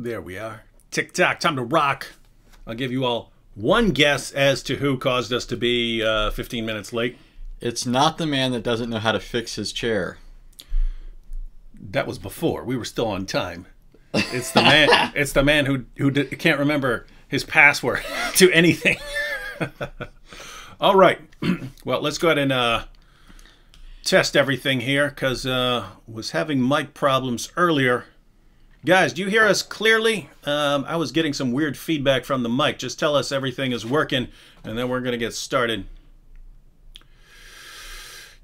There we are. Tick-tock, time to rock. I'll give you all one guess as to who caused us to be 15 minutes late. It's not the man that doesn't know how to fix his chair. That was before. We were still on time. It's the man. It's the man who can't remember his password to anything. All right. Well, let's go ahead and test everything here because was having mic problems earlier. Guys, do you hear us clearly? I was getting some weird feedback from the mic. Just tell us everything is working, and then we're going to get started.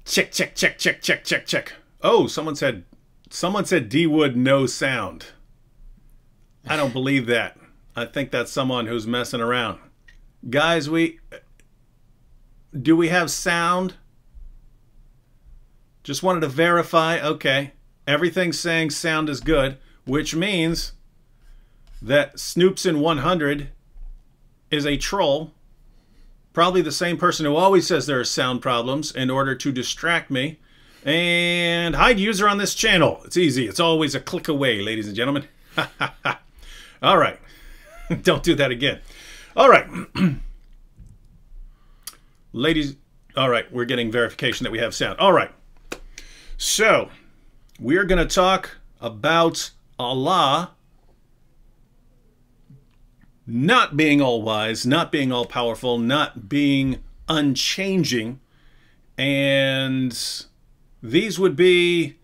Check, check, check, check, check, check, check. Oh, someone said D Wood no sound. I don't believe that. I think that's someone who's messing around. Guys, do we have sound? Just wanted to verify. Okay. Everything's saying sound is good, which means that Snoopsin100 is a troll. Probably the same person who always says there are sound problems in order to distract me and hide user on this channel. It's easy. It's always a click away, ladies and gentlemen. All right. Don't do that again. All right. Ladies. All right. We're getting verification that we have sound. All right. So we're going to talk about Allah not being all wise, not being all powerful, not being unchanging. And these would be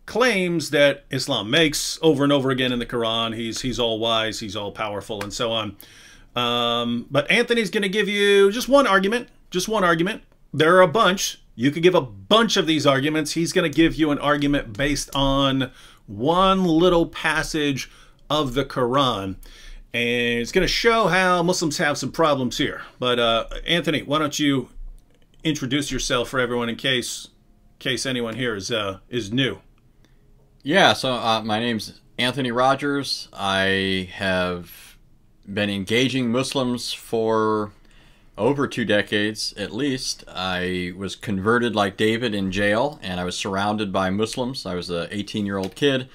claims that Islam makes over and over again in the Quran. He's all wise, he's all powerful, and so on. But Anthony's going to give you just one argument. Just one argument. There are a bunch. You could give a bunch of these arguments. He's going to give you an argument based on one little passage of the Quran. And it's going to show how Muslims have some problems here. But Anthony, why don't you introduce yourself for everyone in case anyone here is new. Yeah, so my name's Anthony Rogers. I have been engaging Muslims for over 2 decades at least. I was converted like David in jail, and I was surrounded by Muslims. I was an 18-year-old kid.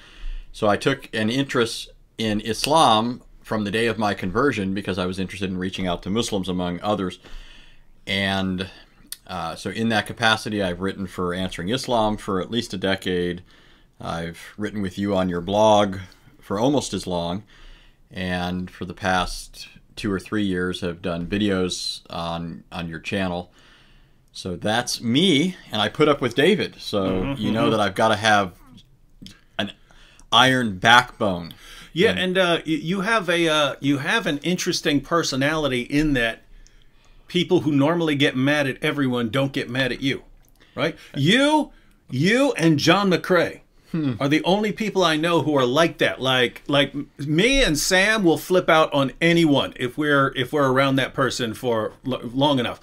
So I took an interest in Islam from the day of my conversion because I was interested in reaching out to Muslims, among others. And so in that capacity, I've written for Answering Islam for at least a decade. I've written with you on your blog for almost as long. And for the past 2 or 3 years, have done videos on your channel. So that's me, and I put up with David. So you know that I've got to have an iron backbone. Yeah, and you have an interesting personality in that people who normally get mad at everyone don't get mad at you, right? You and John McCrae are the only people I know who are like that. Like me and Sam will flip out on anyone if we're around that person for long enough.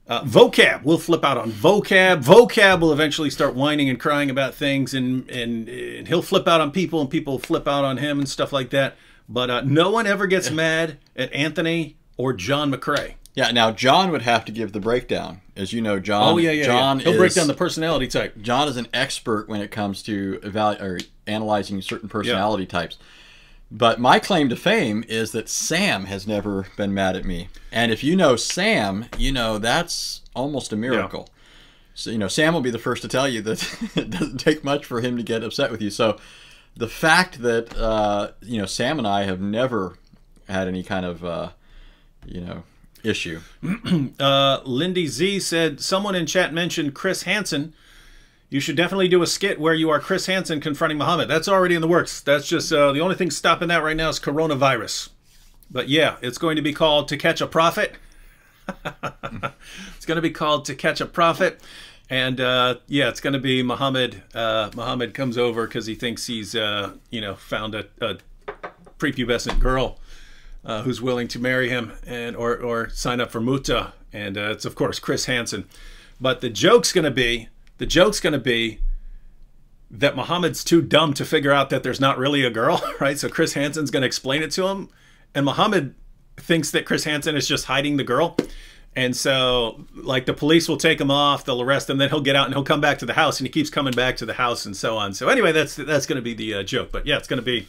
Vocab will flip out on Vocab. Vocab will eventually start whining and crying about things, and he'll flip out on people, and people flip out on him and stuff like that. But no one ever gets mad at Anthony or John McCrae. Yeah, now John would have to give the breakdown. As you know, John. Oh yeah. John He'll break down the personality type. John is an expert when it comes to analyzing certain personality types. But my claim to fame is that Sam has never been mad at me. And if you know Sam, you know that's almost a miracle. Yeah. So, you know, Sam will be the first to tell you that it doesn't take much for him to get upset with you. So the fact that, you know, Sam and I have never had any kind of, you know, issue. Lindy Z said, someone in chat mentioned Chris Hansen. You should definitely do a skit where you are Chris Hansen confronting Muhammad. That's already in the works. That's just the only thing stopping that right now is coronavirus. But yeah, it's going to be called To Catch a Prophet. It's going to be called To Catch a Prophet. And yeah, it's going to be Muhammad. Muhammad comes over because he thinks he's, you know, found a prepubescent girl who's willing to marry him and or sign up for Muta. And it's, of course, Chris Hansen. But the joke's going to be that Muhammad's too dumb to figure out that there's not really a girl, right? So Chris Hansen's going to explain it to him, and Muhammad thinks that Chris Hansen is just hiding the girl. And so, like, the police will take him off, they'll arrest him, then he'll get out and he'll come back to the house, and he keeps coming back to the house and so on. So anyway, that's going to be the joke. But yeah, it's going to be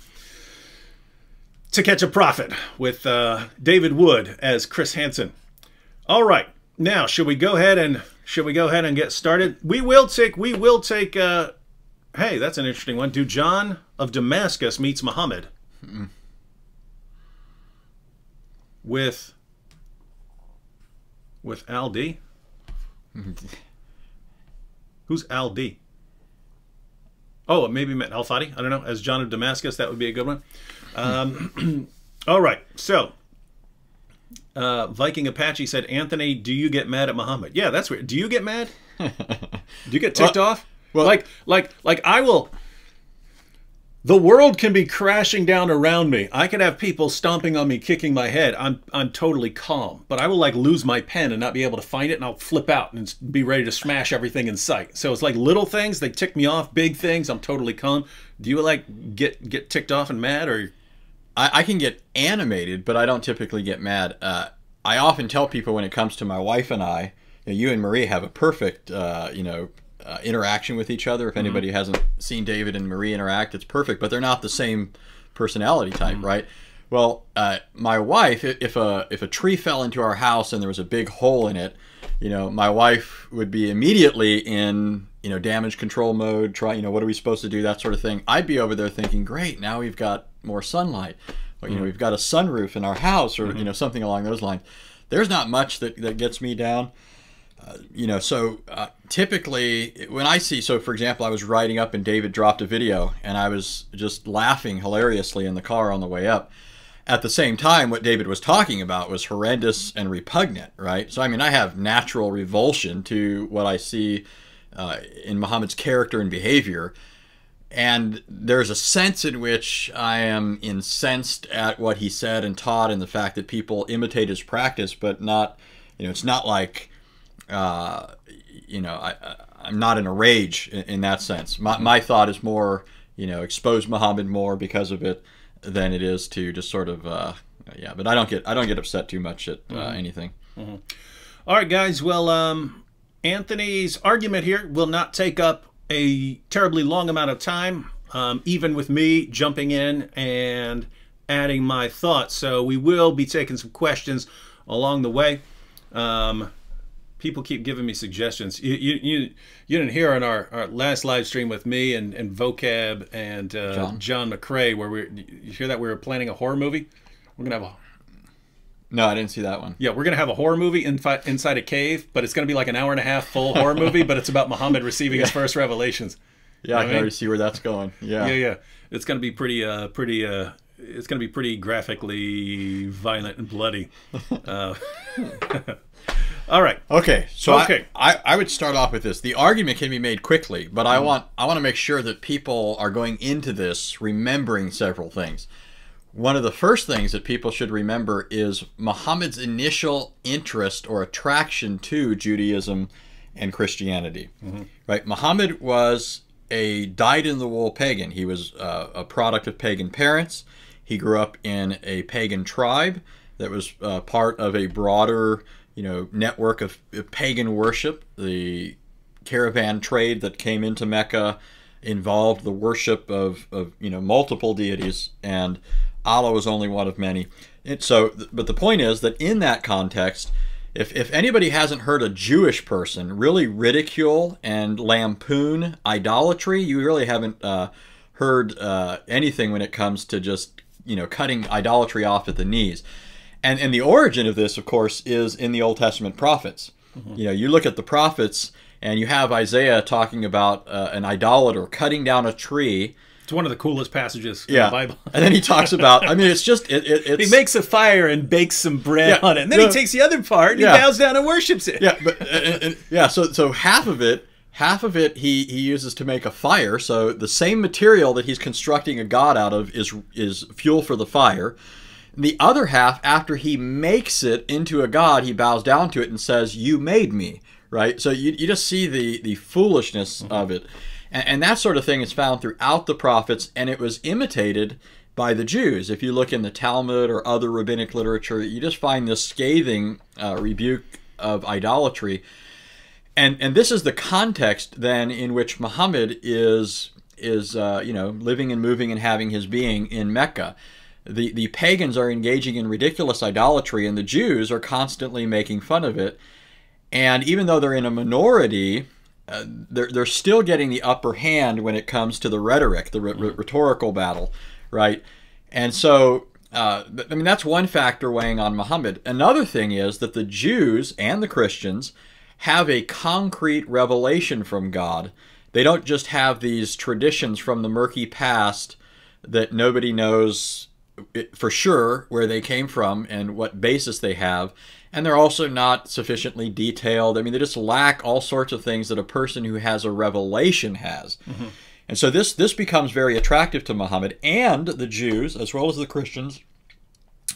To Catch a Prophet with David Wood as Chris Hansen. All right, now should we go ahead and get started? We will take. Hey, that's an interesting one. Do John of Damascus meets Muhammad with Al D? Who's Al D? Oh, maybe meant Al Fadi. I don't know. As John of Damascus, that would be a good one. All right. So, Viking Apache said, "Anthony, do you get mad at Muhammad?" Yeah, that's weird. Do you get mad? Do you get ticked off? Well, like I will. The world can be crashing down around me. I could have people stomping on me, kicking my head. I'm totally calm, but I will like lose my pen and not be able to find it, and I'll flip out and be ready to smash everything in sight. So it's like little things, they tick me off. Big things, I'm totally calm. Do you like get ticked off and mad, or? I can get animated, but I don't typically get mad. I often tell people when it comes to my wife and I, you and Marie have a perfect, interaction with each other. If anybody hasn't seen David and Marie interact, it's perfect, but they're not the same personality type, right? Well, my wife, if a tree fell into our house and there was a big hole in it, my wife would be immediately in, damage control mode, what are we supposed to do, that sort of thing. I'd be over there thinking, great, now we've got more sunlight. Or, we've got a sunroof in our house, or, something along those lines. There's not much that gets me down. Typically when I see, for example, I was riding up and David dropped a video and I was just laughing hilariously in the car on the way up. At the same time, what David was talking about was horrendous and repugnant, right? So, I have natural revulsion to what I see in Muhammad's character and behavior. And there's a sense in which I am incensed at what he said and taught, and the fact that people imitate his practice, but not, it's not like, I'm not in a rage in that sense. My thought is more, expose Muhammad more because of it than it is to just sort of, but I don't get upset too much at anything. All right, guys. Well, Anthony's argument here will not take up a terribly long amount of time, even with me jumping in and adding my thoughts. So we will be taking some questions along the way. People keep giving me suggestions. You didn't hear on our last live stream with me and Vocab and John McCrae, where you hear that we were planning a horror movie. We're gonna have a. No, I didn't see that one. Yeah, we're going to have a horror movie inside a cave, but it's going to be like an hour and a half full horror movie, but it's about Muhammad receiving his first revelations. Yeah, I can already see where that's going. Yeah. Yeah. It's going to be pretty it's going to be pretty graphically violent and bloody. All right. Okay. So I would start off with this. The argument can be made quickly, but I want to make sure that people are going into this remembering several things. One of the first things that people should remember is Muhammad's initial interest or attraction to Judaism and Christianity. Right? Muhammad was a dyed-in-the-wool pagan. He was a product of pagan parents. He grew up in a pagan tribe that was part of a broader, network of pagan worship. The caravan trade that came into Mecca involved the worship of multiple deities, and Allah was only one of many. But the point is that in that context, if anybody hasn't heard a Jewish person really ridicule and lampoon idolatry, you really haven't heard anything when it comes to just cutting idolatry off at the knees. And the origin of this, of course, is in the Old Testament prophets. You look at the prophets, and you have Isaiah talking about an idolater cutting down a tree. It's one of the coolest passages in the Bible. And then he talks about, it's just, he makes a fire and bakes some bread on it. And then he takes the other part and he bows down and worships it. Yeah, so half of it he uses to make a fire. So the same material that he's constructing a god out of is fuel for the fire. The other half, after he makes it into a god, he bows down to it and says, "You made me," right? So you just see the foolishness of it. And that sort of thing is found throughout the prophets, and it was imitated by the Jews. If you look in the Talmud or other rabbinic literature, you just find this scathing rebuke of idolatry. And this is the context then in which Muhammad is living and moving and having his being in Mecca. the pagans are engaging in ridiculous idolatry, and the Jews are constantly making fun of it. And even though they're in a minority, they're still getting the upper hand when it comes to the rhetoric, the rhetorical battle, right? And so, I mean, that's one factor weighing on Muhammad. Another thing is that the Jews and the Christians have a concrete revelation from God. They don't just have these traditions from the murky past that nobody knows for sure where they came from and what basis they have. And they're also not sufficiently detailed. I mean, they just lack all sorts of things that a person who has a revelation has. Mm-hmm. And so this becomes very attractive to Muhammad. And the Jews, as well as the Christians,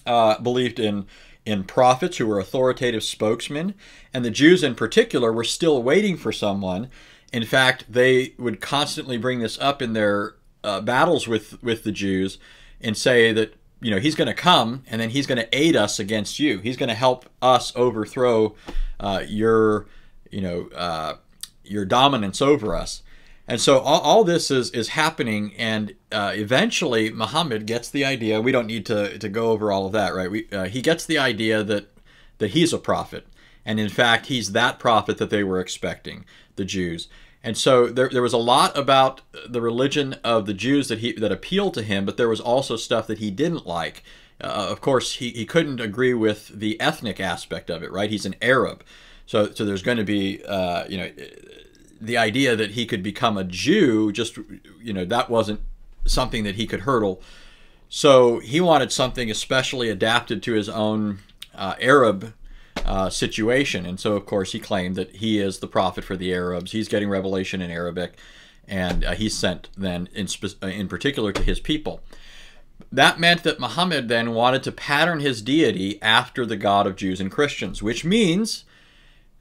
believed in prophets who were authoritative spokesmen. And the Jews in particular were still waiting for someone. In fact, they would constantly bring this up in their battles with the Jews and say that, you know, he's going to come and then he's going to aid us against you. He's going to help us overthrow your dominance over us. And so all this is happening, and eventually Muhammad gets the idea. We don't need to go over all of that, right? He gets the idea that he's a prophet, and in fact he's that prophet that they were expecting, the Jews. And so there was a lot about the religion of the Jews that appealed to him, but there was also stuff that he didn't like. Of course, he couldn't agree with the ethnic aspect of it, right? He's an Arab, so there's going to be the idea that he could become a Jew. Just that wasn't something that he could hurdle. So he wanted something especially adapted to his own Arab situation. And so, of course, he claimed that he is the prophet for the Arabs. He's getting revelation in Arabic, and he's sent then in particular to his people. That meant that Muhammad then wanted to pattern his deity after the God of Jews and Christians, which means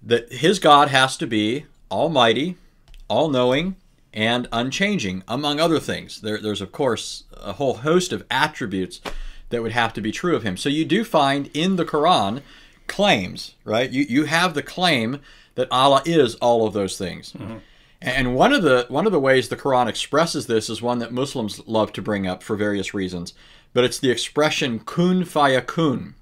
that his God has to be almighty, all-knowing, and unchanging, among other things. There's, of course, a whole host of attributes that would have to be true of him. So you do find in the Quran claims, right? You have the claim that Allah is all of those things. Mm-hmm. And one of the ways the Quran expresses this is one that Muslims love to bring up for various reasons, but it's the expression kun fayakun.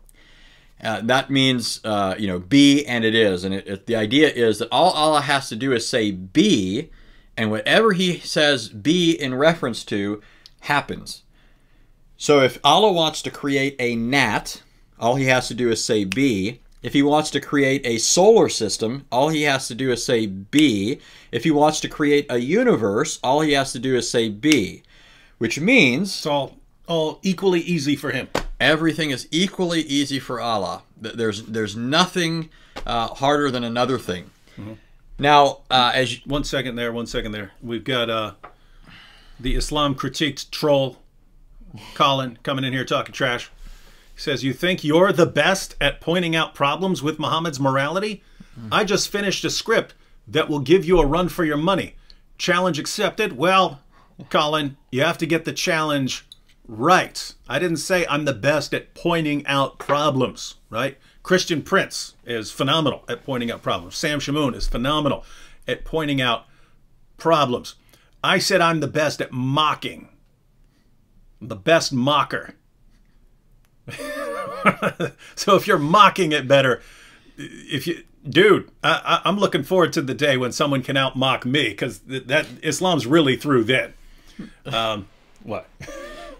That means be and it is, and the idea is that all Allah has to do is say be, and whatever he says be in reference to happens. So if Allah wants to create a gnat, all he has to do is say be. If he wants to create a solar system, all he has to do is say be. If he wants to create a universe, all he has to do is say be. Which means it's all equally easy for him. Everything is equally easy for Allah. There's nothing harder than another thing. Mm-hmm. Now, one second there. We've got the Islam critiqued troll, Colin, coming in here talking trash. He says, you think you're the best at pointing out problems with Muhammad's morality? Mm-hmm. I just finished a script that will give you a run for your money. Challenge accepted? Well, Colin, you have to get the challenge right. I didn't say I'm the best at pointing out problems, right? Christian Prince is phenomenal at pointing out problems. Sam Shamoon is phenomenal at pointing out problems. I said I'm the best at mocking. I'm the best mocker. So if you're mocking it better, I'm looking forward to the day when someone can out mock me, because that Islam's really through then. What?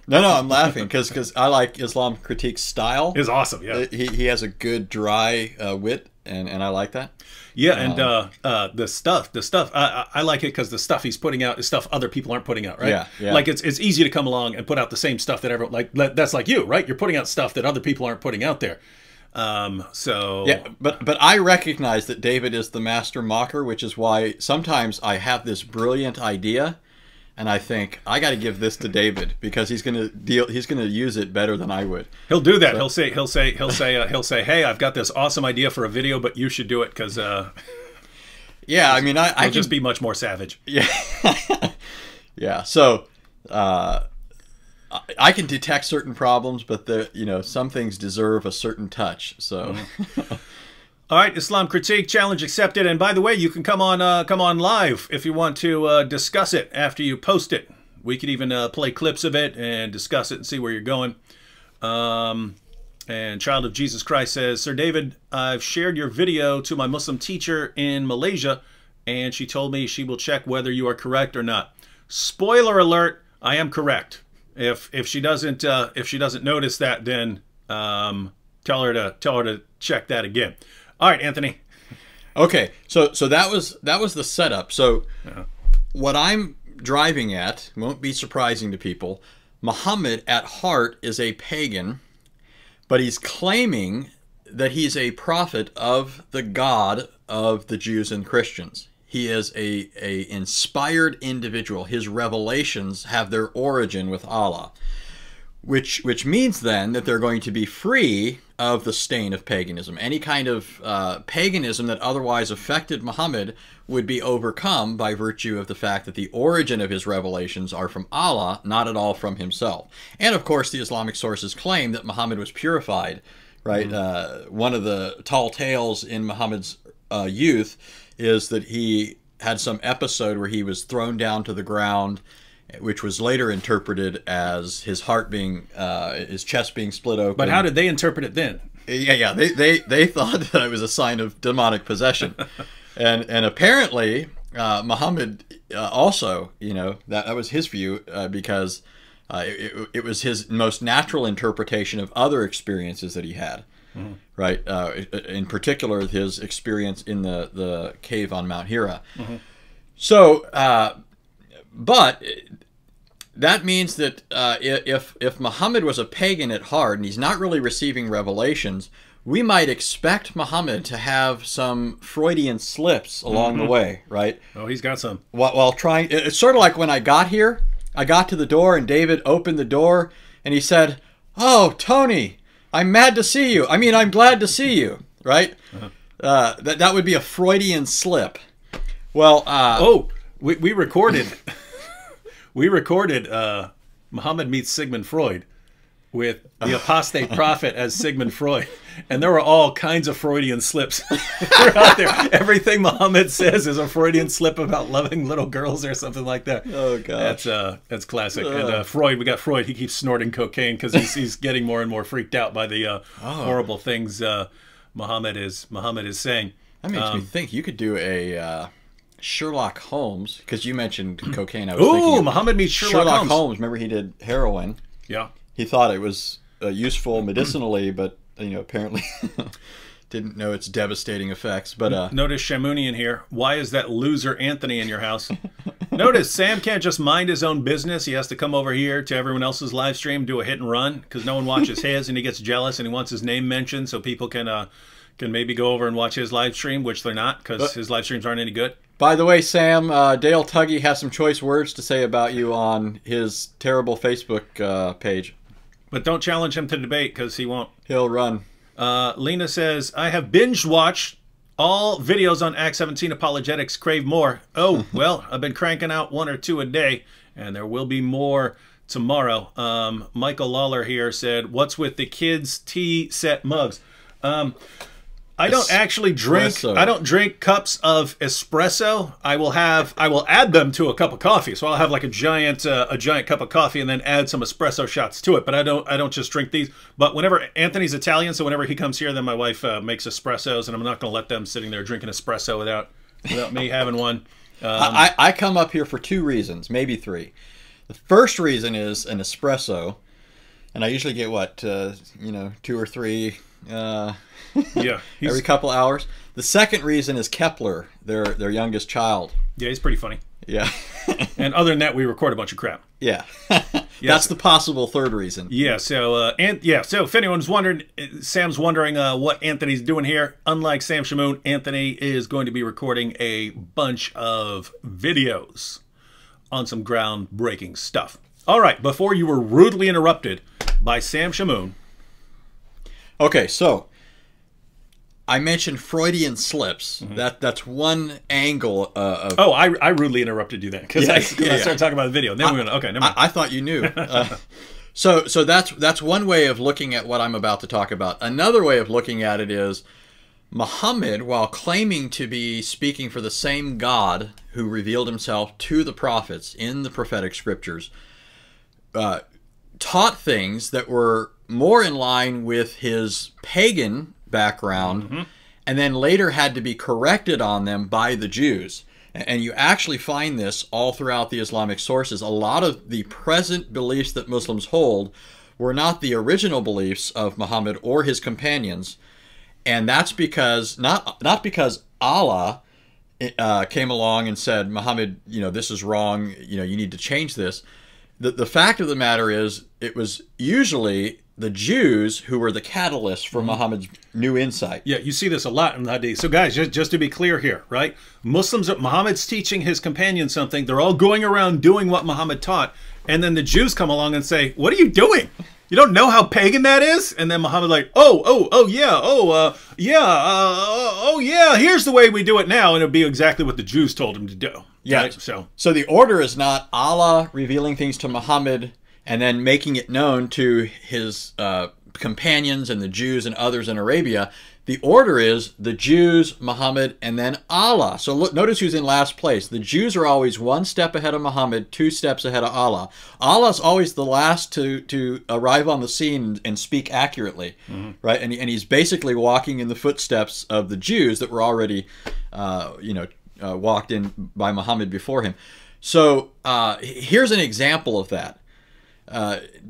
No, I'm laughing because I like Islam critique style. It's awesome. Yeah, he has a good dry wit, and I like that. Yeah, and the stuff. I like it because the stuff he's putting out is stuff other people aren't putting out, right? Yeah. Like it's easy to come along and put out the same stuff that everyone that's like you, right? You're putting out stuff that other people aren't putting out there. So yeah, but I recognize that David is the master mocker, which is why sometimes I have this brilliant idea, and I think I got to give this to David because he's going to use it better than I would. He'll do that. So, he'll say, hey, I've got this awesome idea for a video, but you should do it because yeah, I mean, I can just be much more savage. Yeah, yeah. So I can detect certain problems, but some things deserve a certain touch. So. Mm-hmm. All right, Islam critique challenge accepted. And by the way, you can come on live if you want to discuss it after you post it. We could even play clips of it and discuss it and see where you're going. And Child of Jesus Christ says, Sir David, I've shared your video to my Muslim teacher in Malaysia, and she told me she will check whether you are correct or not. Spoiler alert, I am correct. If she doesn't notice that, then tell her to check that again. All right, Anthony. Okay, so that was the setup. So what I'm driving at won't be surprising to people. Muhammad at heart is a pagan, but he's claiming that he's a prophet of the God of the Jews and Christians. He is a inspired individual. His revelations have their origin with Allah, which means then that they're going to be free of the stain of paganism. Any kind of paganism that otherwise affected Muhammad would be overcome by virtue of the fact that the origin of his revelations are from Allah, not at all from himself. And of course, the Islamic sources claim that Muhammad was purified, right? One of the tall tales in Muhammad's youth is that he had some episode where he was thrown down to the ground, which was later interpreted as his heart being, his chest being split open. But how did they interpret it then? Yeah. They thought that it was a sign of demonic possession, and apparently Muhammad also, that was his view because it was his most natural interpretation of other experiences that he had. Right. In particular, his experience in the cave on Mount Hira. So, but that means that if Muhammad was a pagan at heart and he's not really receiving revelations, we might expect Muhammad to have some Freudian slips along the way, right? Oh, he's got some. While trying, it's sort of like when I got here, I got to the door and David opened the door and he said, "Oh, Tony, I'm mad to see you. I mean, I'm glad to see you," right? That would be a Freudian slip. Well, we recorded we recorded Muhammad Meets Sigmund Freud with the apostate prophet as Sigmund Freud, and there were all kinds of Freudian slips out there. Everything Muhammad says is a Freudian slip about loving little girls or something like that. Oh gosh, that's classic. And Freud, we got Freud. He keeps snorting cocaine because he's getting more and more freaked out by the horrible things Muhammad is saying. That makes me think you could do a Sherlock Holmes, because you mentioned cocaine. I was thinking Muhammad meets Sherlock Holmes. Remember, he did heroin. Yeah. He thought it was useful medicinally, but apparently didn't know its devastating effects. But notice Shamuni in here. Why is that loser Anthony in your house? Notice Sam can't just mind his own business. He has to come over here to everyone else's live stream, do a hit and run, because no one watches his, and he gets jealous and he wants his name mentioned so people can maybe go over and watch his live stream, which they're not, because his live streams aren't any good. By the way, Sam, Dale Tuggy has some choice words to say about you on his terrible Facebook page. But don't challenge him to debate, because he won't. He'll run. Lena says, I have binge-watched all videos on Act 17 apologetics. Crave more. Oh, well, I've been cranking out 1 or 2 a day, and there will be more tomorrow. Michael Lawler here said, what's with the kids' tea set mugs? I don't actually drink. Espresso. I don't drink cups of espresso. I will add them to a cup of coffee. So I'll have like a giant cup of coffee and then add some espresso shots to it. But I don't just drink these. But whenever Anthony's Italian, so whenever he comes here, then my wife makes espressos, and I'm not going to let them sitting there drinking espresso without me having one. I come up here for 2 reasons, maybe 3. The first reason is an espresso, and I usually get 2 or 3. Yeah, every couple hours. The second reason is Kepler, their youngest child. Yeah, he's pretty funny. Yeah. And other than that, we record a bunch of crap. Yeah. That's the possible third reason. Yeah, so so if anyone's wondering, Sam's wondering what Anthony's doing here. Unlike Sam Shamoon, Anthony is going to be recording a bunch of videos on some groundbreaking stuff. All right, before you were rudely interrupted by Sam Shamoon. Okay, so I mentioned Freudian slips. That's one angle of... Oh, I rudely interrupted you then, because I started talking about the video. Then we're going to... Okay, never mind. I thought you knew. So that's one way of looking at what I'm about to talk about. Another way of looking at it is Muhammad, while claiming to be speaking for the same God who revealed himself to the prophets in the prophetic scriptures, taught things that were more in line with his pagan background, and then later had to be corrected on them by the Jews. And you actually find this all throughout the Islamic sources. A lot of the present beliefs that Muslims hold were not the original beliefs of Muhammad or his companions. And that's because, not because Allah came along and said, Muhammad, this is wrong, you need to change this. The fact of the matter is, it was usually the Jews who were the catalyst for Muhammad's new insight. Yeah, you see this a lot in the Hadith. So guys, just to be clear here, right? Muhammad's teaching his companions something. They're all going around doing what Muhammad taught. And then the Jews come along and say, what are you doing? You don't know how pagan that is? And then Muhammad like, yeah, here's the way we do it now. And it'll be exactly what the Jews told him to do. Yeah. Right? So the order is not Allah revealing things to Muhammad and then making it known to his companions and the Jews and others in Arabia. The order is the Jews, Muhammad, and then Allah. So look, notice who's in last place. The Jews are always one step ahead of Muhammad, 2 steps ahead of Allah. Allah's always the last to arrive on the scene and speak accurately, right? And he's basically walking in the footsteps of the Jews that were already, walked in by Muhammad before him. So here's an example of that.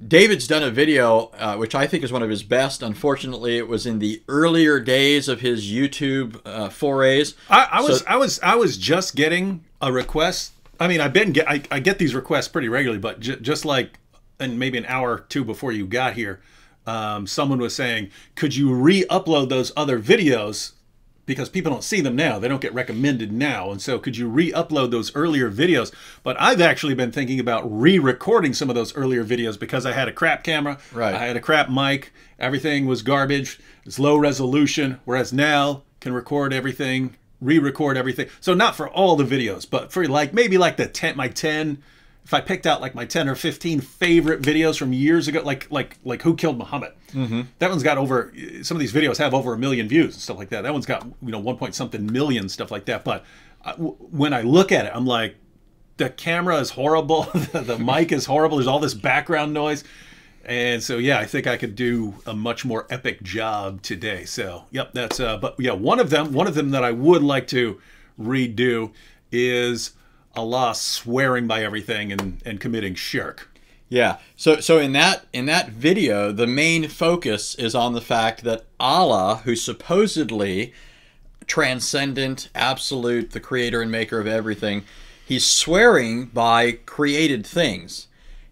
David's done a video which I think is one of his best. Unfortunately, it was in the earlier days of his YouTube forays. I was just getting a request. I mean, I get these requests pretty regularly, but just like, and maybe an hour or two before you got here, someone was saying, could you re-upload those other videos? Because people don't see them now. They don't get recommended now. And so could you re-upload those earlier videos? But I've actually been thinking about re-recording some of those earlier videos because I had a crap camera. Right. I had a crap mic. Everything was garbage. It's low resolution. Whereas now can record everything, re-record everything. So not for all the videos, but for maybe the my 10, if I picked out like my 10 or 15 favorite videos from years ago, like Who Killed Muhammad. That one's got over, some of these videos have over 1 million views and stuff like that. That one's got 1 point something million, stuff like that. But when I look at it, I'm like, the camera is horrible. The mic is horrible. There's all this background noise. And so, yeah, I think I could do a much more epic job today. So, yep, that's, but yeah, one of them that I would like to redo is Allah swearing by everything and committing shirk. Yeah. So in that video, the main focus is on the fact that Allah, who's supposedly transcendent, absolute, the creator and maker of everything, he's swearing by created things.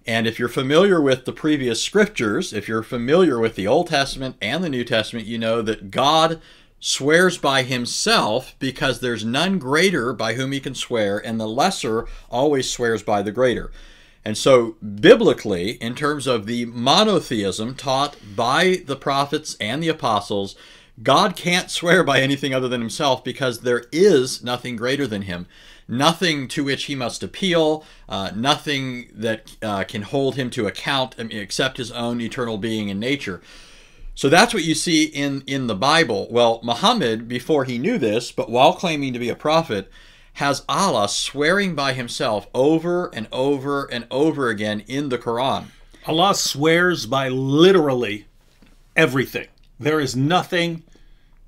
And if you're familiar with the previous scriptures, if you're familiar with the Old Testament and the New Testament, you know that God swears by himself because there's none greater by whom he can swear, and the lesser always swears by the greater. And so biblically, in terms of the monotheism taught by the prophets and the apostles, God can't swear by anything other than himself because there is nothing greater than him. Nothing to which he must appeal, nothing that can hold him to account except his own eternal being and nature. So that's what you see in the Bible. Well, Muhammad, before he knew this, but while claiming to be a prophet, has Allah swearing by himself over and over and over again in the Quran. Allah swears by literally everything. There is nothing,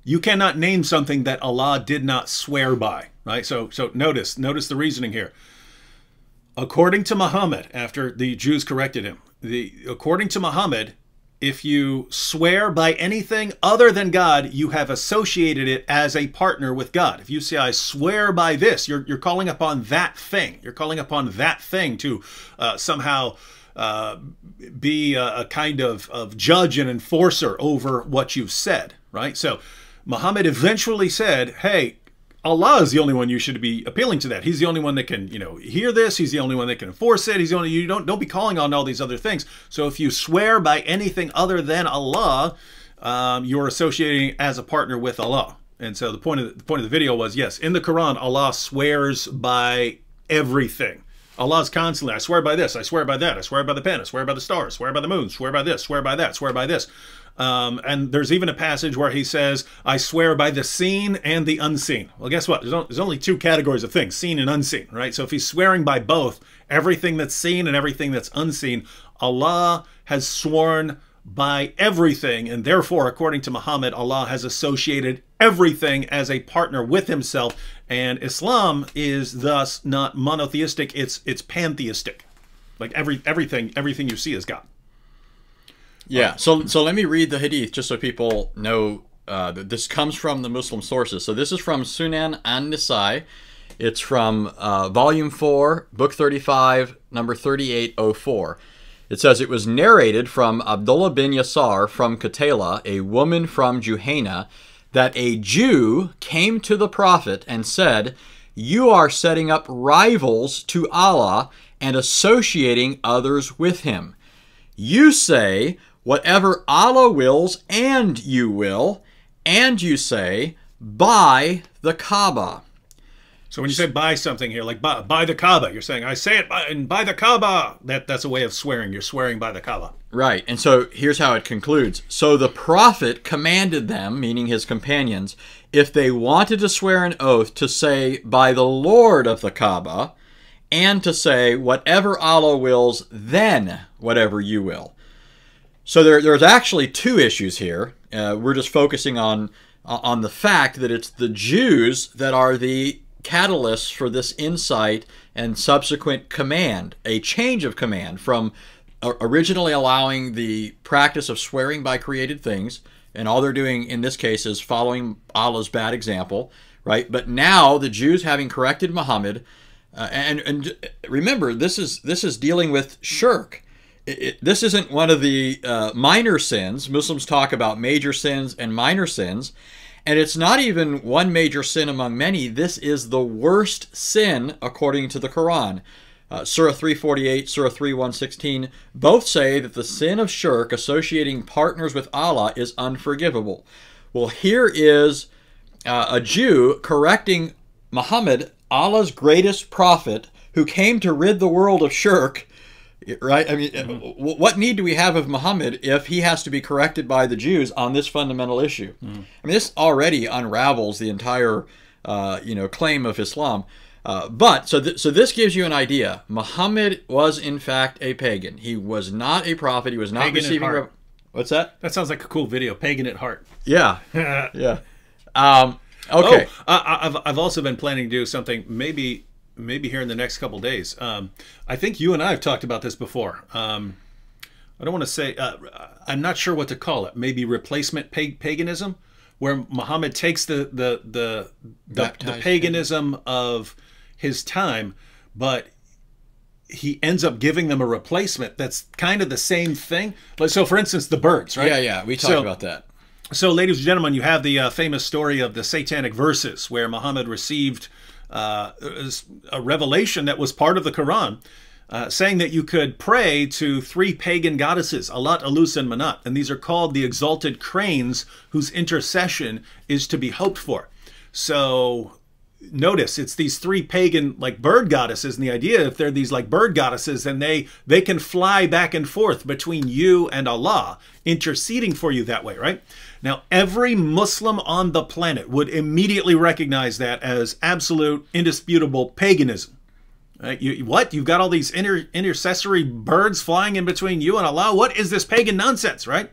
you cannot name something that Allah did not swear by, right? So notice the reasoning here. According to Muhammad, after the Jews corrected him, according to Muhammad, if you swear by anything other than God, you have associated it as a partner with God. If you say, I swear by this, you're calling upon that thing. You're calling upon that thing to somehow be a kind of judge and enforcer over what you've said, right? So Muhammad eventually said, hey, Allah is the only one you should be appealing to that. He's the only one that can, hear this. He's the only one that can enforce it. He's the only, you don't be calling on all these other things. So if you swear by anything other than Allah, you're associating as a partner with Allah. And so the point of the video was, yes, in the Quran, Allah swears by everything. Allah's constantly, I swear by this, I swear by that, I swear by the pen, I swear by the stars, swear by the moon, swear by this, swear by that, swear by this. And there's even a passage where he says, I swear by the seen and the unseen. Well, guess what? There's only two categories of things, seen and unseen, right? So if he's swearing by both, everything that's seen and everything that's unseen, Allah has sworn by everything, and therefore, according to Muhammad, Allah has associated everything as a partner with himself, and Islam is thus not monotheistic, it's pantheistic. Like everything you see is God. Yeah, so let me read the hadith just so people know that this comes from the Muslim sources. So this is from Sunan an-Nasai. It's from Volume 4, Book 35, number 3804. It says, it was narrated from Abdullah bin Yasar from Qatala, a woman from Juhayna, that a Jew came to the Prophet and said, you are setting up rivals to Allah and associating others with him. You say, whatever Allah wills, and you will, and you say, by the Kaaba. So when you say buy something here, like by the Kaaba, you're saying, I say it by the Kaaba. That's a way of swearing. You're swearing by the Kaaba. Right. And so here's how it concludes. So the Prophet commanded them, meaning his companions, if they wanted to swear an oath, to say by the Lord of the Kaaba, and to say whatever Allah wills, then whatever you will. So there's actually two issues here. We're just focusing on the fact that it's the Jews that are the catalysts for this insight and subsequent command, a change of command from originally allowing the practice of swearing by created things, and all they're doing in this case is following Allah's bad example, right? But now the Jews, having corrected Muhammad, and remember, this is dealing with shirk. This isn't one of the minor sins. Muslims talk about major sins and minor sins. And it's not even one major sin among many. This is the worst sin according to the Quran. Surah 348, Surah 3:116 both say that the sin of shirk, associating partners with Allah, is unforgivable. Well, here is a Jew correcting Muhammad, Allah's greatest prophet, who came to rid the world of shirk. Right? I mean, what need do we have of Muhammad if he has to be corrected by the Jews on this fundamental issue? I mean, this already unravels the entire, claim of Islam. So this gives you an idea. Muhammad was in fact a pagan. He was not a prophet. He was not pagan receiving. What's that? That sounds like a cool video. Pagan at heart. Yeah. Yeah. Okay. I've also been planning to do something maybe here in the next couple days. I think you and I have talked about this before. I don't want to say, I'm not sure what to call it. Maybe replacement paganism, where Muhammad takes the paganism of his time, but he ends up giving them a replacement that's kind of the same thing. So, for instance, the birds, right? Yeah, we talked about that. So, ladies and gentlemen, you have the famous story of the Satanic verses, where Muhammad received a revelation that was part of the Quran, saying that you could pray to three pagan goddesses, Alat, Alus, and Manat, and these are called the exalted cranes, whose intercession is to be hoped for. So notice it's these three pagan like bird goddesses, and the idea, if they're these like bird goddesses, then they can fly back and forth between you and Allah, interceding for you that way, right? Now, every Muslim on the planet would immediately recognize that as absolute, indisputable paganism. Right? You've got all these intercessory birds flying in between you and Allah? What is this pagan nonsense, right?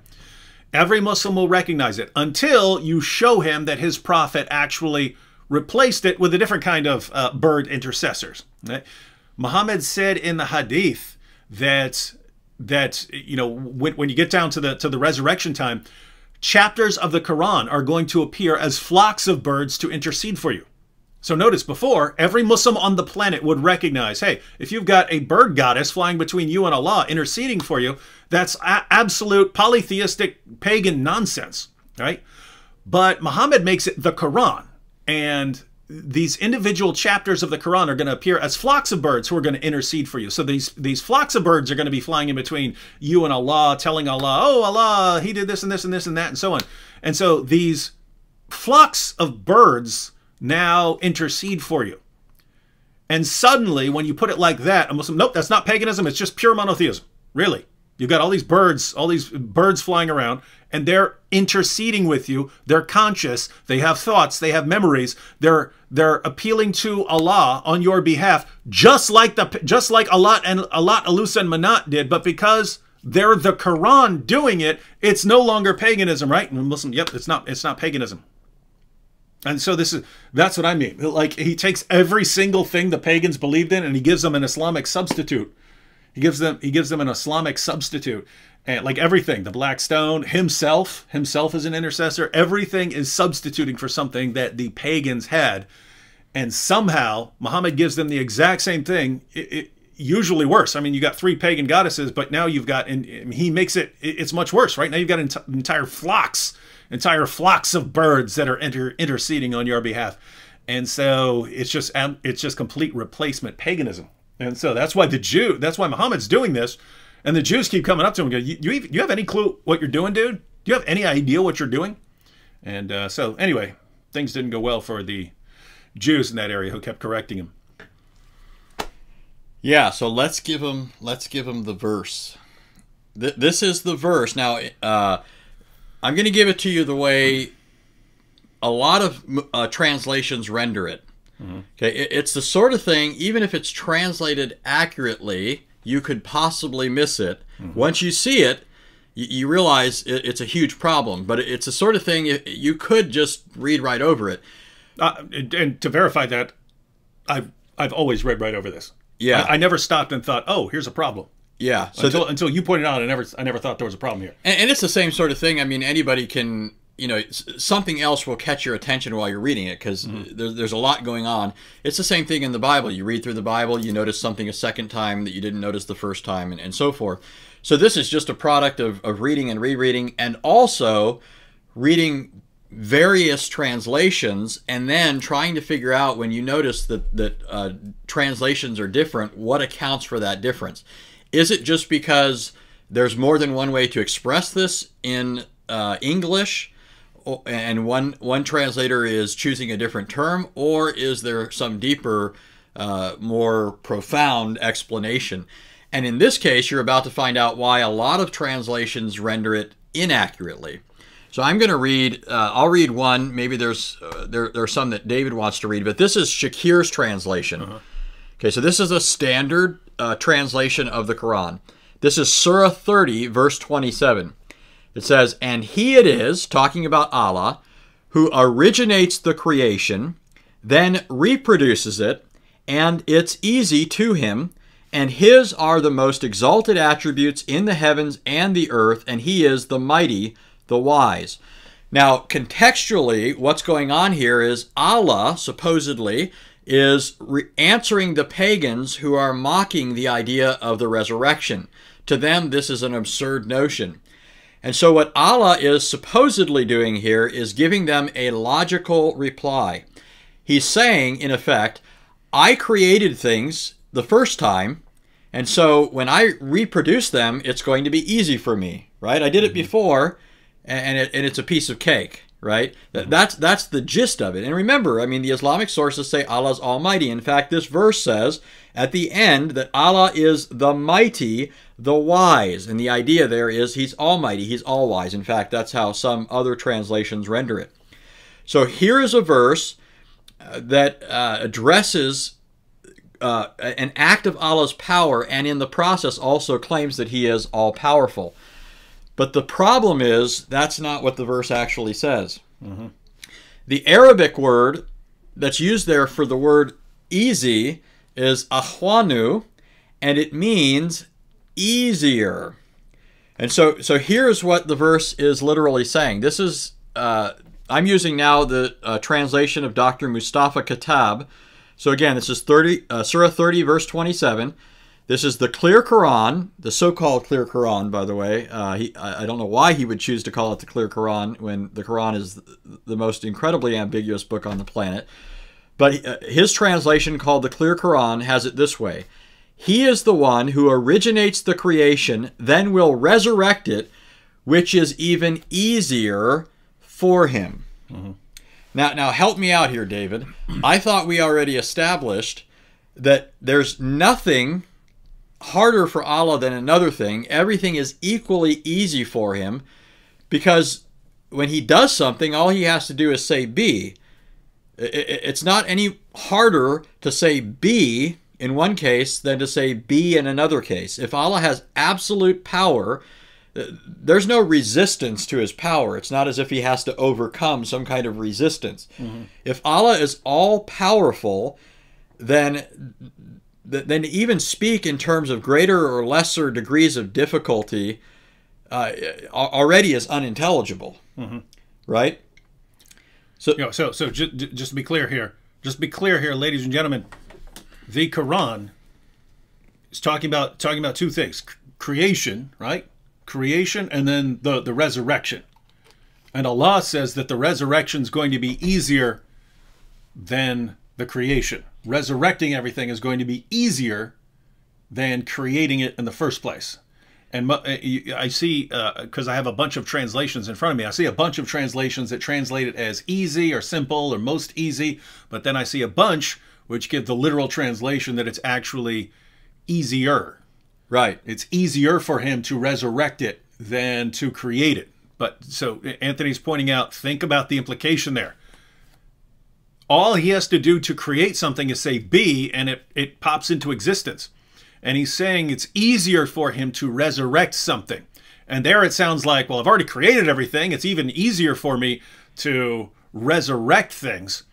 Every Muslim will recognize it until you show him that his prophet actually replaced it with a different kind of bird intercessors. Right? Muhammad said in the hadith that when you get down to the resurrection time, chapters of the Quran are going to appear as flocks of birds to intercede for you. So notice before, every Muslim on the planet would recognize, hey, if you've got a bird goddess flying between you and Allah, interceding for you, that's absolute polytheistic pagan nonsense, right? But Muhammad makes it the Quran, and these individual chapters of the Quran are going to appear as flocks of birds who are going to intercede for you. So these flocks of birds are going to be flying in between you and Allah, telling Allah, oh, Allah, he did this and this and this and that and so on. And so these flocks of birds now intercede for you. And suddenly, when you put it like that, a Muslim, nope, that's not paganism. It's just pure monotheism. Really. You've got all these birds flying around, and they're interceding with you. They're conscious. They have thoughts. They have memories. They're appealing to Allah on your behalf, just like Allah, Alusa, and Manat did. But because they're the Quran doing it, it's no longer paganism, right? And Muslim, yep, it's not paganism. And so that's what I mean. Like, he takes every single thing the pagans believed in, and he gives them an Islamic substitute. He gives them an Islamic substitute. And like everything, the black stone, himself is an intercessor. Everything is substituting for something that the pagans had. And somehow Muhammad gives them the exact same thing, usually worse. I mean, you got 3 pagan goddesses, but now you've got, and he makes it's much worse, right? Now you've got entire flocks of birds that are interceding on your behalf. And so it's just complete replacement paganism. And so that's why Muhammad's doing this. And the Jews keep coming up to him and go, you have any clue what you're doing, dude? Do you have any idea what you're doing? And so anyway, things didn't go well for the Jews in that area, who kept correcting him. Yeah, so let's give him the verse. This is the verse. Now, I'm going to give it to you the way a lot of translations render it. Mm-hmm. Okay, it's the sort of thing, even if it's translated accurately, you could possibly miss it. Mm-hmm. Once you see it, you realize it's a huge problem. But it's the sort of thing you could just read right over it. And to verify that, I've always read right over this. Yeah, I never stopped and thought, oh, here's a problem. Yeah, so until you pointed out, I never thought there was a problem here. And it's the same sort of thing. I mean, anybody can, something else will catch your attention while you're reading it, because there's a lot going on. It's the same thing in the Bible. You read through the Bible, you notice something a second time that you didn't notice the first time, and so forth. So this is just a product of reading and rereading, and also reading various translations, and then trying to figure out, when you notice that translations are different, what accounts for that difference. Is it just because there's more than one way to express this in English, and one translator is choosing a different term, or is there some deeper, more profound explanation? And in this case, you're about to find out why a lot of translations render it inaccurately. So I'm going to read, I'll read one. Maybe there's some that David wants to read, but this is Shakir's translation. Uh-huh. Okay, so this is a standard translation of the Quran. This is Surah 30, verse 27. It says, "And he it is," talking about Allah, "who originates the creation, then reproduces it, and it's easy to him, and his are the most exalted attributes in the heavens and the earth, and he is the mighty, the wise." Now, contextually, what's going on here is Allah, supposedly, is answering the pagans who are mocking the idea of the resurrection. To them, this is an absurd notion. And so what Allah is supposedly doing here is giving them a logical reply. He's saying, in effect, I created things the first time, and so when I reproduce them, it's going to be easy for me, right? I did it before, and it's a piece of cake, right? That's the gist of it. And remember, I mean, the Islamic sources say Allah's almighty. In fact, this verse says at the end that Allah is the mighty, the wise. And the idea there is he's almighty, he's all wise. In fact, that's how some other translations render it. So here is a verse that addresses an act of Allah's power, and in the process also claims that he is all-powerful. But the problem is, that's not what the verse actually says. Mm-hmm. The Arabic word that's used there for the word easy is ahwanu, and it means easier. And so here's what the verse is literally saying. This is, I'm using now the translation of Dr. Mustafa Khattab. So again, this is Surah 30, verse 27. This is the clear Quran, the so-called clear Quran, by the way. I don't know why he would choose to call it the clear Quran when the Quran is the most incredibly ambiguous book on the planet. But his translation, called the clear Quran, has it this way. He is the one who originates the creation, then will resurrect it, which is even easier for him. Mm-hmm. Now help me out here, David. I thought we already established that there's nothing harder for Allah than another thing. Everything is equally easy for him, because when he does something, all he has to do is say be. It's not any harder to say be in one case than to say be in another case. If Allah has absolute power, there's no resistance to his power. It's not as if he has to overcome some kind of resistance. If Allah is all powerful, then even speak in terms of greater or lesser degrees of difficulty already is unintelligible, right? So just to be clear here, ladies and gentlemen, the Quran is talking about two things: creation, right? Creation, and then the resurrection. And Allah says that the resurrection is going to be easier than the creation. Resurrecting everything is going to be easier than creating it in the first place. And I see, because I have a bunch of translations in front of me, I see a bunch of translations that translate it as easy or simple or most easy, but then I see a bunch which give the literal translation that it's actually easier. Right. It's easier for him to resurrect it than to create it. But so Anthony's pointing out, think about the implication there. All he has to do to create something is say be, and it pops into existence. And he's saying it's easier for him to resurrect something. And there it sounds like, well, I've already created everything. It's even easier for me to resurrect things.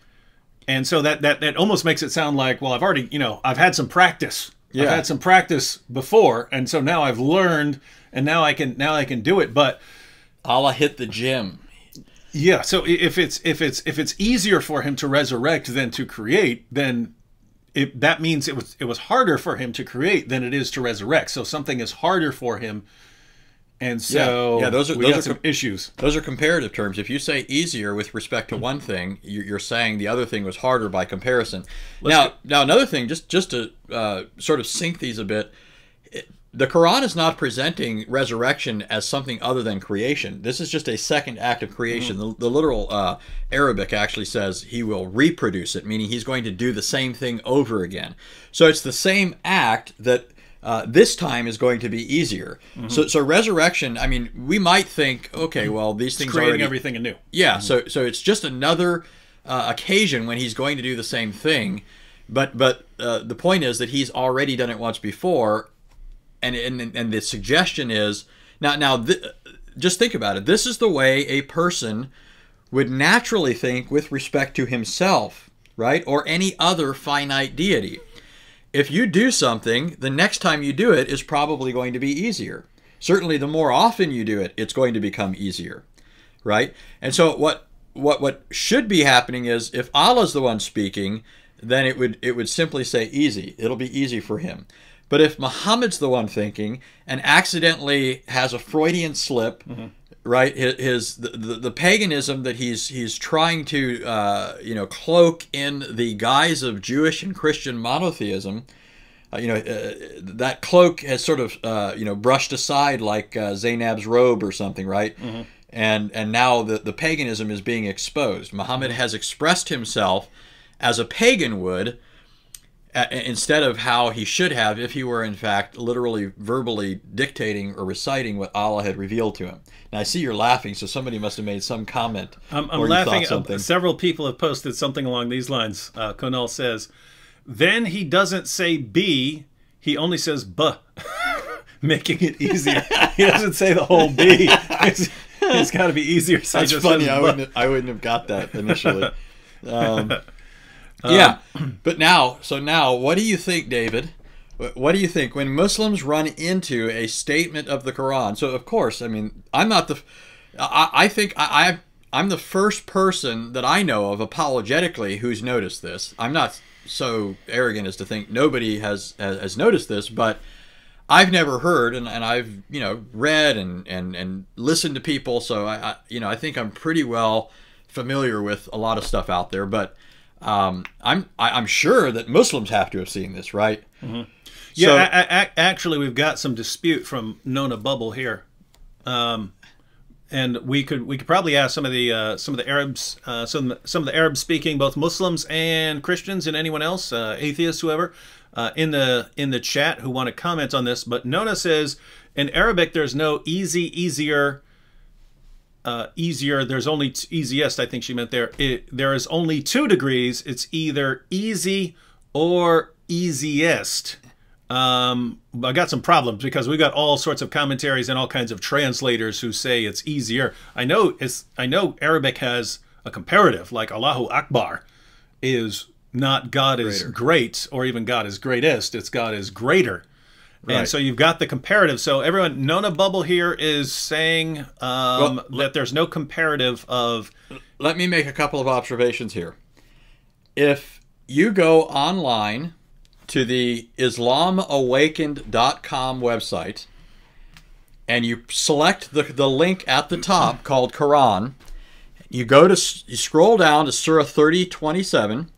And so that almost makes it sound like, well, I've already, I've had some practice. Yeah. I've had some practice before, and so now I've learned, and now I can do it. But Allah hit the gym. Yeah. So if it's easier for him to resurrect than to create, then that means it was harder for him to create than it is to resurrect. So something is harder for him, and so those are some issues. Those are comparative terms. If you say easier with respect to one thing, you're saying the other thing was harder by comparison. Now another thing, just to sort of sync these a bit, the Quran is not presenting resurrection as something other than creation. This is just a second act of creation. The literal Arabic actually says he will reproduce it, meaning he's going to do the same thing over again. So it's the same act that this time is going to be easier. So resurrection, I mean, we might think, okay, well, these things are creating everything anew. Yeah, so it's just another occasion when he's going to do the same thing. But the point is that he's already done it once before. And the suggestion is, just think about it. This is the way a person would naturally think with respect to himself, right? Or any other finite deity. If you do something, the next time you do it is probably going to be easier. Certainly, the more often you do it, it's going to become easier, right? And so what should be happening is, if Allah's the one speaking, then it would simply say easy. It'll be easy for him. But if Muhammad's the one thinking and accidentally has a Freudian slip, right? The paganism that he's trying to cloak in the guise of Jewish and Christian monotheism, that cloak has sort of brushed aside like Zainab's robe or something, right? And now the paganism is being exposed. Muhammad has expressed himself as a pagan would, instead of how he should have if he were in fact literally verbally dictating or reciting what Allah had revealed to him. Now I see you're laughing, so somebody must have made some comment. I'm laughing. Several people have posted something along these lines. Conal says, then he doesn't say be, he only says buh, making it easier. He doesn't say the whole be. It's got to be easier. So that's funny. I wouldn't have got that initially. Yeah, but now, what do you think, David? What do you think when Muslims run into a statement of the Quran? So, of course, I mean, I'm not the. I think I'm the first person that I know of apologetically who's noticed this. I'm not so arrogant as to think nobody has noticed this, but I've never heard, and I've read and listened to people, so I think I'm pretty well familiar with a lot of stuff out there, but. I'm sure that Muslims have to have seen this, right? Yeah, so, actually, we've got some dispute from Nona Bubble here. and we could probably ask some of the Arabs, some of the Arab speaking, both Muslims and Christians, and anyone else, atheists, whoever, in the chat who want to comment on this. But Nona says in Arabic there's no easy, easier. Easier. There's only easiest. I think she meant there. There is only 2 degrees. It's either easy or easiest. I got some problems because we got all sorts of commentaries and all kinds of translators who say it's easier. I know Arabic has a comparative, like Allahu Akbar is not God is great or even God is greatest. It's God is greater. Right. And so you've got the comparative. So everyone, Nona Bubble here is saying that there's no comparative of... Let me make a couple of observations here. If you go online to the IslamAwakened.com website and you select the link at the top called Quran, you scroll down to Surah 30:27,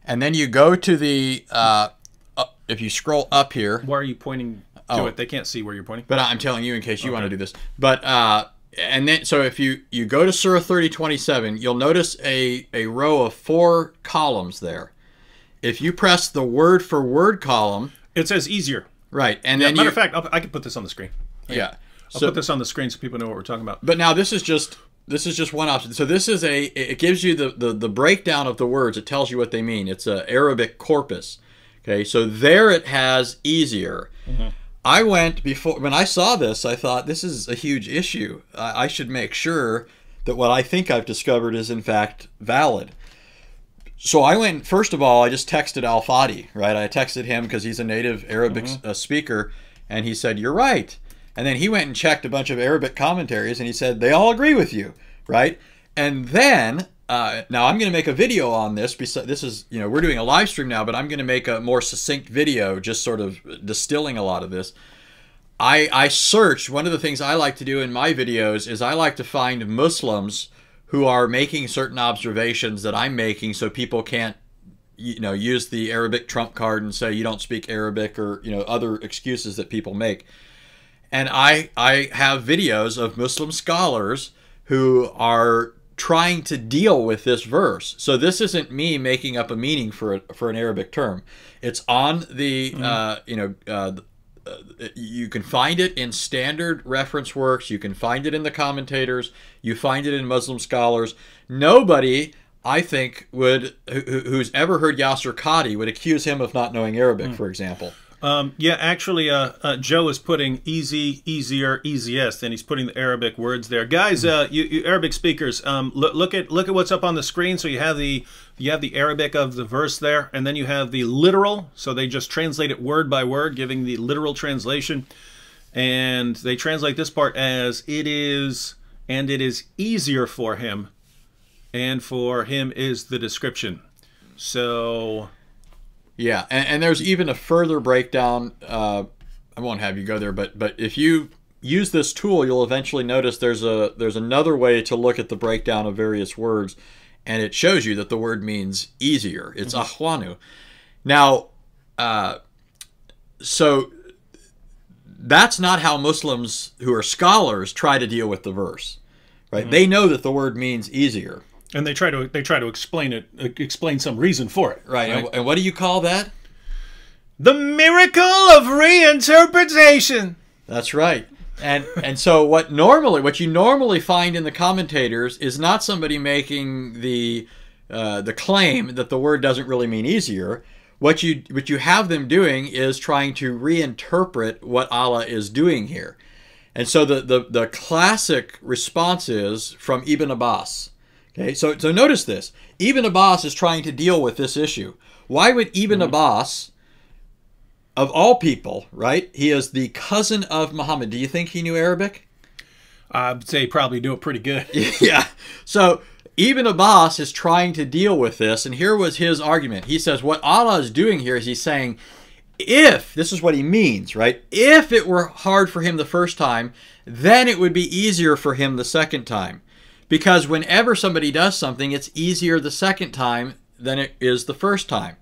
and then you go to the... if you scroll up here... Why are you pointing to it? They can't see where you're pointing. But I'm telling you in case you want to do this. But and then, so if you go to Surah 30:27, you'll notice a row of 4 columns there. If you press the word for word column... It says easier. Right. And yeah, then matter of fact, I can put this on the screen. Yeah. I'll put this on the screen so people know what we're talking about. But now this is just one option. So this is it gives you the breakdown of the words. It tells you what they mean. It's an Arabic corpus. Okay, so there it has easier. I went before, when I saw this, I thought this is a huge issue. I should make sure that what I think I've discovered is in fact valid. So I went, first of all, I just texted Al-Fadi, right? I texted him because he's a native Arabic speaker, and he said, you're right. And then he went and checked a bunch of Arabic commentaries, and he said, they all agree with you, right? And then... now I'm going to make a video on this. This is, we're doing a live stream now, but I'm going to make a more succinct video, just sort of distilling a lot of this. I searched. One of the things I like to do in my videos is I like to find Muslims who are making certain observations that I'm making, so people can't, use the Arabic trump card and say you don't speak Arabic, or other excuses that people make. And I have videos of Muslim scholars who are trying to deal with this verse. So this isn't me making up a meaning for an Arabic term. It's on the you can find it in standard reference works, you can find it in the commentators, you find it in Muslim scholars. Nobody, I think, who's ever heard Yasser Qadi would accuse him of not knowing Arabic, for example. Yeah, actually, Joe is putting easy, easier, easiest, and he's putting the Arabic words there. Guys, you Arabic speakers, look at what's up on the screen. So you have the Arabic of the verse there, and then you have the literal. So they just translate it word by word, giving the literal translation, and they translate this part as it is, and it is easier for him, and for him is the description. So. Yeah, and there's even a further breakdown. I won't have you go there, but if you use this tool, you'll eventually notice there's another way to look at the breakdown of various words, and it shows you that the word means easier. It's ahwanu. Now, so that's not how Muslims who are scholars try to deal with the verse, right? They know that the word means easier. And they try to explain some reason for it. Right. And what do you call that? The miracle of reinterpretation. That's right. And so what you normally find in the commentators is not somebody making the claim that the word doesn't really mean easier. What you have them doing is trying to reinterpret what Allah is doing here. And so the classic response is from Ibn Abbas. Okay, so notice this. Ibn Abbas is trying to deal with this issue. Why would Ibn Abbas, of all people, right? He is the cousin of Muhammad. Do you think he knew Arabic? I'd say he probably knew it pretty good. Yeah. So Ibn Abbas is trying to deal with this, and here was his argument. He says what Allah is doing here is he's saying, if, this is what he means, right? If it were hard for him the first time, then it would be easier for him the second time. Because whenever somebody does something, it's easier the second time than it is the first time.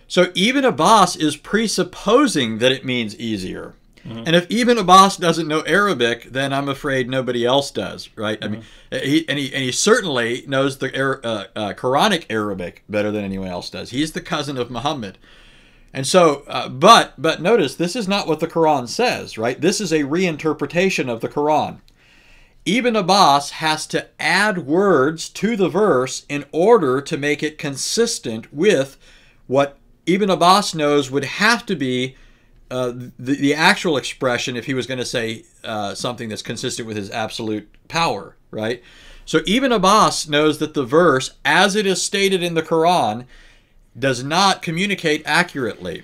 So Ibn Abbas is presupposing that it means easier. And if Ibn Abbas doesn't know Arabic, then I'm afraid nobody else does, right? I mean, he certainly knows the Quranic Arabic better than anyone else does. He's the cousin of Muhammad. And so, but notice, this is not what the Quran says, right? This is a reinterpretation of the Quran. Ibn Abbas has to add words to the verse in order to make it consistent with what Ibn Abbas knows would have to be the actual expression if he was going to say something that's consistent with his absolute power, right? So Ibn Abbas knows that the verse, as it is stated in the Quran, does not communicate accurately.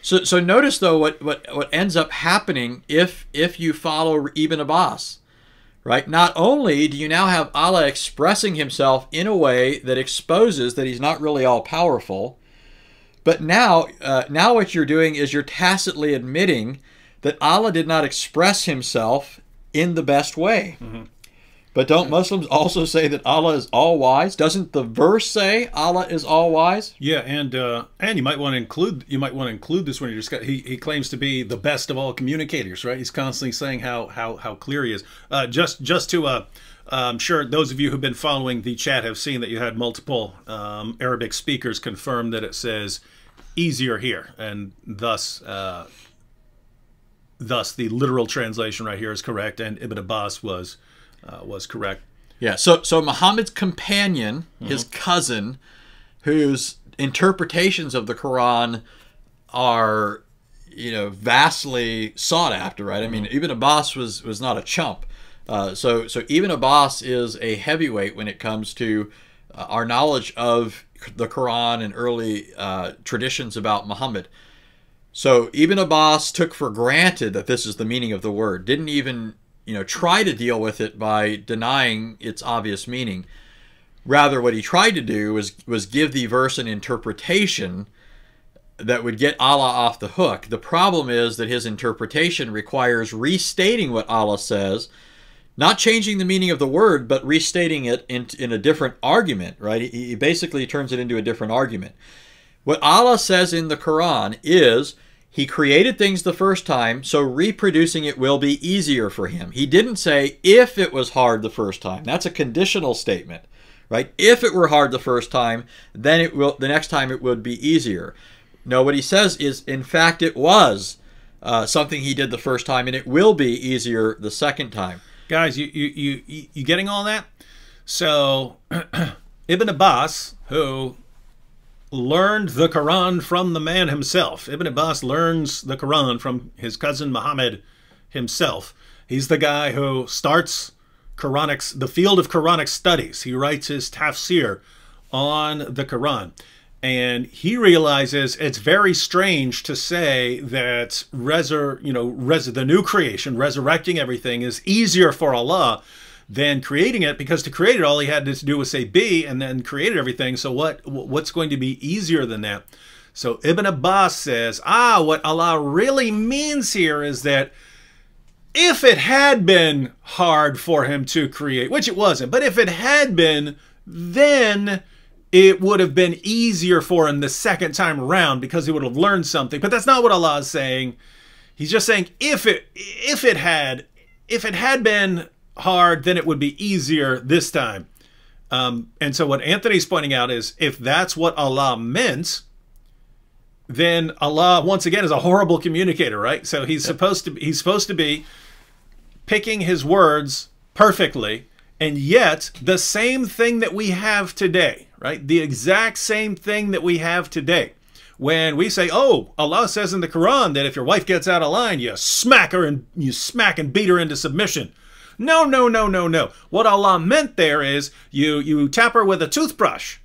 So notice, though, what ends up happening if you follow Ibn Abbas. Right? Not only do you now have Allah expressing himself in a way that exposes that he's not really all-powerful, but now what you're doing is you're tacitly admitting that Allah did not express himself in the best way. But don't Muslims also say that Allah is all-wise? Doesn't the verse say Allah is all-wise? Yeah, and you might want to include this when you discuss. He claims to be the best of all communicators, right? He's constantly saying how clear he is. Just to I'm sure those of you who've been following the chat have seen that you had multiple Arabic speakers confirm that it says easier here, and thus the literal translation right here is correct, and Ibn Abbas was correct. Yeah, so Muhammad's companion, his cousin, whose interpretations of the Quran are, vastly sought after, right? I mean, Ibn Abbas was not a chump. So Ibn Abbas is a heavyweight when it comes to our knowledge of the Quran and early traditions about Muhammad. So Ibn Abbas took for granted that this is the meaning of the word, didn't even try to deal with it by denying its obvious meaning. Rather, what he tried to do was give the verse an interpretation that would get Allah off the hook. The problem is that his interpretation requires restating what Allah says, not changing the meaning of the word, but restating it in a different argument, right? He basically turns it into a different argument. What Allah says in the Quran is, he created things the first time, so reproducing it will be easier for him. He didn't say, if it was hard the first time. That's a conditional statement, right? If it were hard the first time, then the next time it would be easier. No, what he says is, in fact, it was something he did the first time, and it will be easier the second time. Guys, you getting all that? So, Ibn Abbas, who learned the Quran from the man himself. Ibn Abbas learns the Quran from his cousin Muhammad himself. He's the guy who starts the field of Quranic studies. He writes his tafsir on the Quran. And he realizes it's very strange to say that the new creation, resurrecting everything, is easier for Allah than creating it, because to create it, all he had to do was say be, and then created everything. So what's going to be easier than that? So Ibn Abbas says, what Allah really means here is that if it had been hard for him to create, which it wasn't, but if it had been, then it would have been easier for him the second time around, because he would have learned something. But that's not what Allah is saying. He's just saying if it had been hard, then it would be easier this time. And so what Anthony's pointing out is, if that's what Allah meant, then Allah once again is a horrible communicator, right? So he's supposed to be picking his words perfectly, and yet the same thing that we have today, right? The exact same thing that we have today. When we say, oh, Allah says in the Quran that if your wife gets out of line, you smack and beat her into submission. No. What Allah meant there is you tap her with a toothbrush.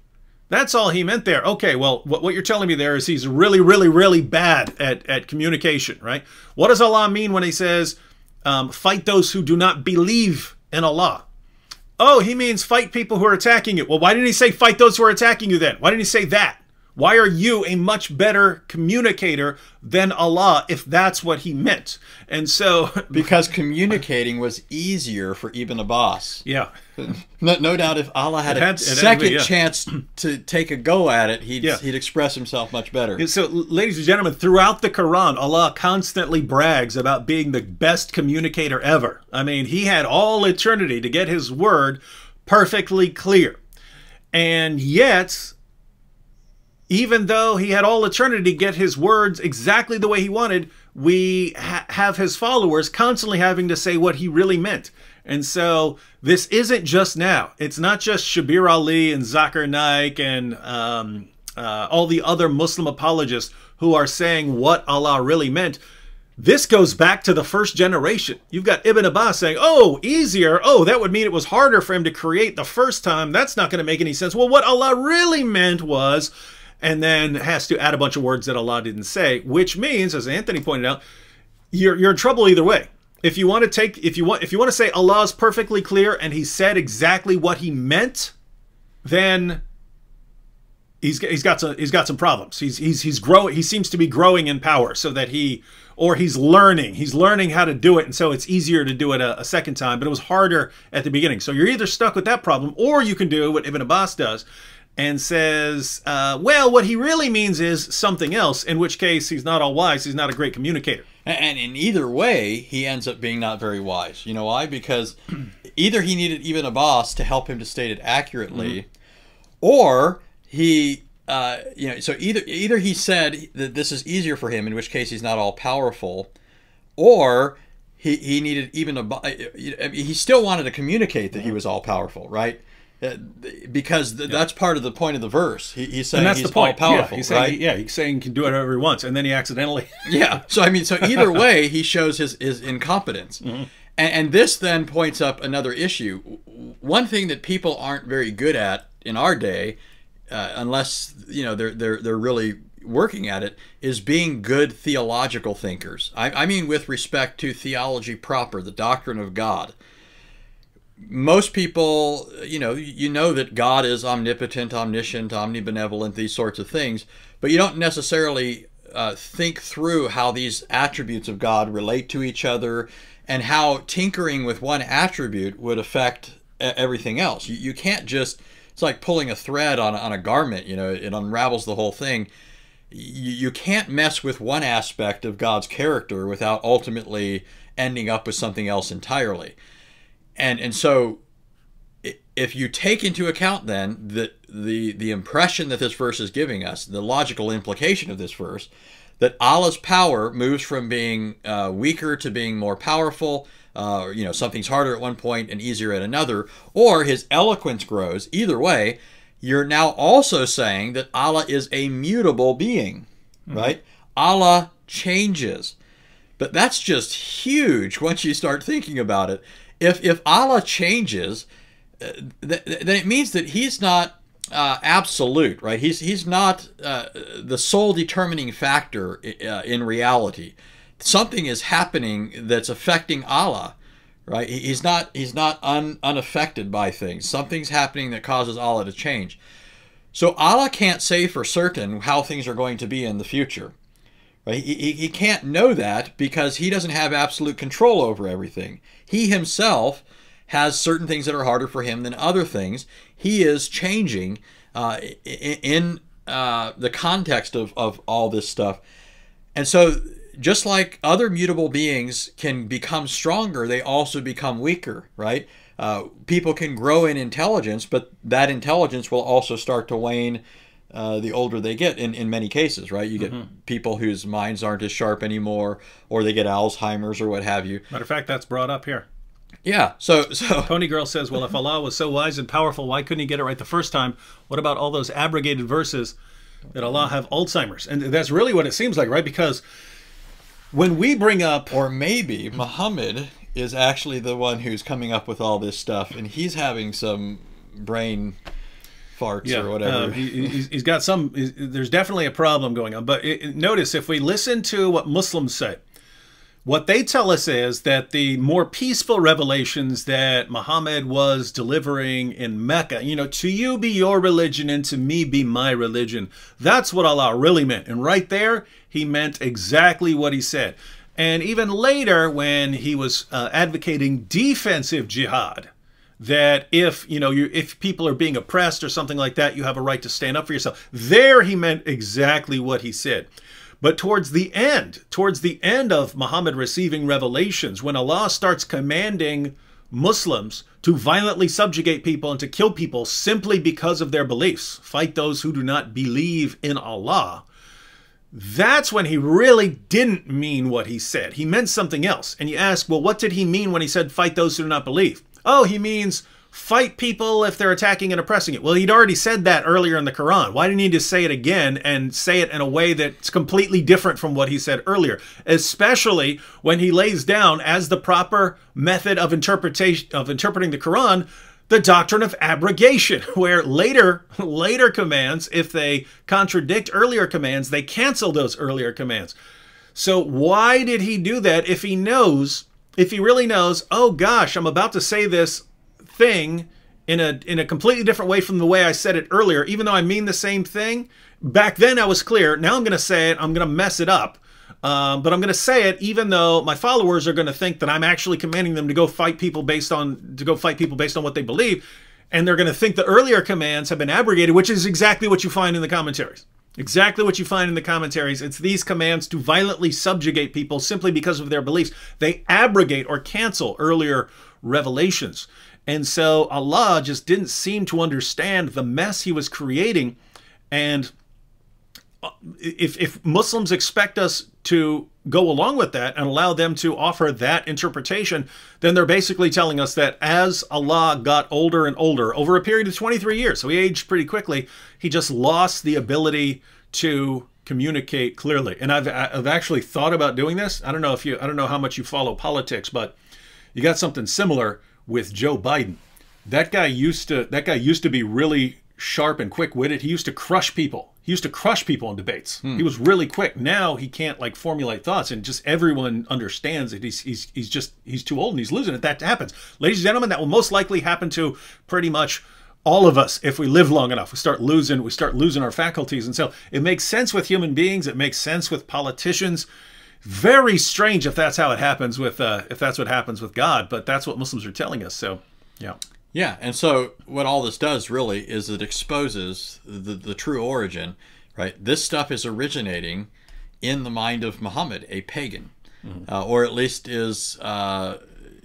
That's all he meant there. Okay, well, what you're telling me there is he's really, really, really bad at communication, right? What does Allah mean when he says, fight those who do not believe in Allah? Oh, he means fight people who are attacking you. Well, why didn't he say fight those who are attacking you then? Why didn't he say that? Why are you a much better communicator than Allah if that's what he meant? And so... Because communicating was easier for Ibn Abbas. Yeah. No doubt if Allah had a second chance to take a go at it, he'd express himself much better. So, ladies and gentlemen, throughout the Quran, Allah constantly brags about being the best communicator ever. I mean, he had all eternity to get his word perfectly clear. And yet, even though he had all eternity to get his words exactly the way he wanted, we have his followers constantly having to say what he really meant. And so this isn't just now. It's not just Shabir Ali and Zakir Naik and all the other Muslim apologists who are saying what Allah really meant. This goes back to the first generation. You've got Ibn Abbas saying, oh, easier. Oh, that would mean it was harder for him to create the first time. That's not going to make any sense. Well, what Allah really meant was, and then has to add a bunch of words that Allah didn't say, which means, as Anthony pointed out, you're in trouble either way. If you want to say Allah is perfectly clear and he said exactly what he meant, then he's got some problems. He's growing. He seems to be growing in power, so that he's learning how to do it, and so it's easier to do it a second time. But it was harder at the beginning. So you're either stuck with that problem, or you can do what Ibn Abbas does and says, well, what he really means is something else, in which case he's not all wise, he's not a great communicator. And in either way, he ends up being not very wise. You know why? Because either he needed Ibn Abbas to help him to state it accurately, or he, so either he said that this is easier for him, in which case he's not all powerful, or he needed Ibn Abbas. He still wanted to communicate that he was all powerful, right? Because that's part of the point of the verse. He's saying he's all powerful, right? He's saying he can do whatever he wants, and then he accidentally... So either way, he shows his incompetence. And this then points up another issue. One thing that people aren't very good at in our day, unless they're really working at it, is being good theological thinkers. I mean with respect to theology proper, the doctrine of God. Most people, you know that God is omnipotent, omniscient, omnibenevolent, these sorts of things, but you don't necessarily think through how these attributes of God relate to each other and how tinkering with one attribute would affect everything else. You can't just, it's like pulling a thread on a garment, it unravels the whole thing. You can't mess with one aspect of God's character without ultimately ending up with something else entirely. And so if you take into account then the impression that this verse is giving us, the logical implication of this verse, that Allah's power moves from being weaker to being more powerful, something's harder at one point and easier at another, or his eloquence grows, either way, you're now also saying that Allah is a mutable being, right? Allah changes. But that's just huge once you start thinking about it. If Allah changes, then it means that he's not absolute, right? He's not the sole determining factor in reality. Something is happening that's affecting Allah, right? He's not unaffected by things. Something's happening that causes Allah to change. So Allah can't say for certain how things are going to be in the future. Right? He can't know that because he doesn't have absolute control over everything. He himself has certain things that are harder for him than other things. He is changing in the context of all this stuff. And so just like other mutable beings can become stronger, they also become weaker, right? People can grow in intelligence, but that intelligence will also start to wane the older they get in many cases, right? You get people whose minds aren't as sharp anymore, or they get Alzheimer's or what have you. Matter of fact, that's brought up here. Yeah, so Pony Girl says, well, if Allah was so wise and powerful, why couldn't he get it right the first time? What about all those abrogated verses that Allah have Alzheimer's? And that's really what it seems like, right? Because when we bring up... Or maybe Muhammad is actually the one who's coming up with all this stuff, and he's having some brain farts or whatever. He's got some... There's definitely a problem going on. But notice, if we listen to what Muslims say, What they tell us is that the more peaceful revelations that Muhammad was delivering in Mecca, to you be your religion and to me be my religion. That's what Allah really meant. And right there, he meant exactly what he said. And even later, when he was advocating defensive jihad, that if people are being oppressed or something like that, you have a right to stand up for yourself. There he meant exactly what he said. But towards the end of Muhammad receiving revelations, when Allah starts commanding Muslims to violently subjugate people and to kill people simply because of their beliefs, fight those who do not believe in Allah, that's when he really didn't mean what he said. He meant something else. And you ask, well, what did he mean when he said fight those who do not believe? Oh, he means fight people if they're attacking and oppressing it. Well, he'd already said that earlier in the Quran. Why didn't he just say it again and say it in a way that's completely different from what he said earlier? Especially when he lays down as the proper method of interpreting the Quran, the doctrine of abrogation, where later commands, if they contradict earlier commands, they cancel those earlier commands. So why did he do that if he really knows, oh gosh, I'm about to say this thing in a completely different way from the way I said it earlier, even though I mean the same thing? Back then I was clear. Now I'm going to say it. I'm going to mess it up. But I'm going to say it even though my followers are going to think that I'm actually commanding them to go fight people based on what they believe. And they're going to think the earlier commands have been abrogated, which is exactly what you find in the commentaries. Exactly what you find in the commentaries. It's these commands to violently subjugate people simply because of their beliefs. They abrogate or cancel earlier revelations. And so Allah just didn't seem to understand the mess he was creating. And if Muslims expect us to go along with that and allow them to offer that interpretation, then they're basically telling us that as Allah got older and older, over a period of 23 years, so he aged pretty quickly, he just lost the ability to communicate clearly. And I've actually thought about doing this. I don't know how much you follow politics, but you got something similar with Joe Biden. That guy used to be really sharp and quick-witted. He used to crush people. He used to crush people in debates. He was really quick. Now he can't formulate thoughts, and just everyone understands that he's too old and he's losing it. That happens, ladies and gentlemen. That will most likely happen to pretty much all of us if we live long enough. We start losing our faculties, and so it makes sense with human beings. It makes sense with politicians. Very strange if that's how it happens with if that's what happens with God, but that's what Muslims are telling us. So, yeah. Yeah, and so what all this does really is it exposes the true origin, right? This stuff is originating in the mind of Muhammad, a pagan, or at least is, I'm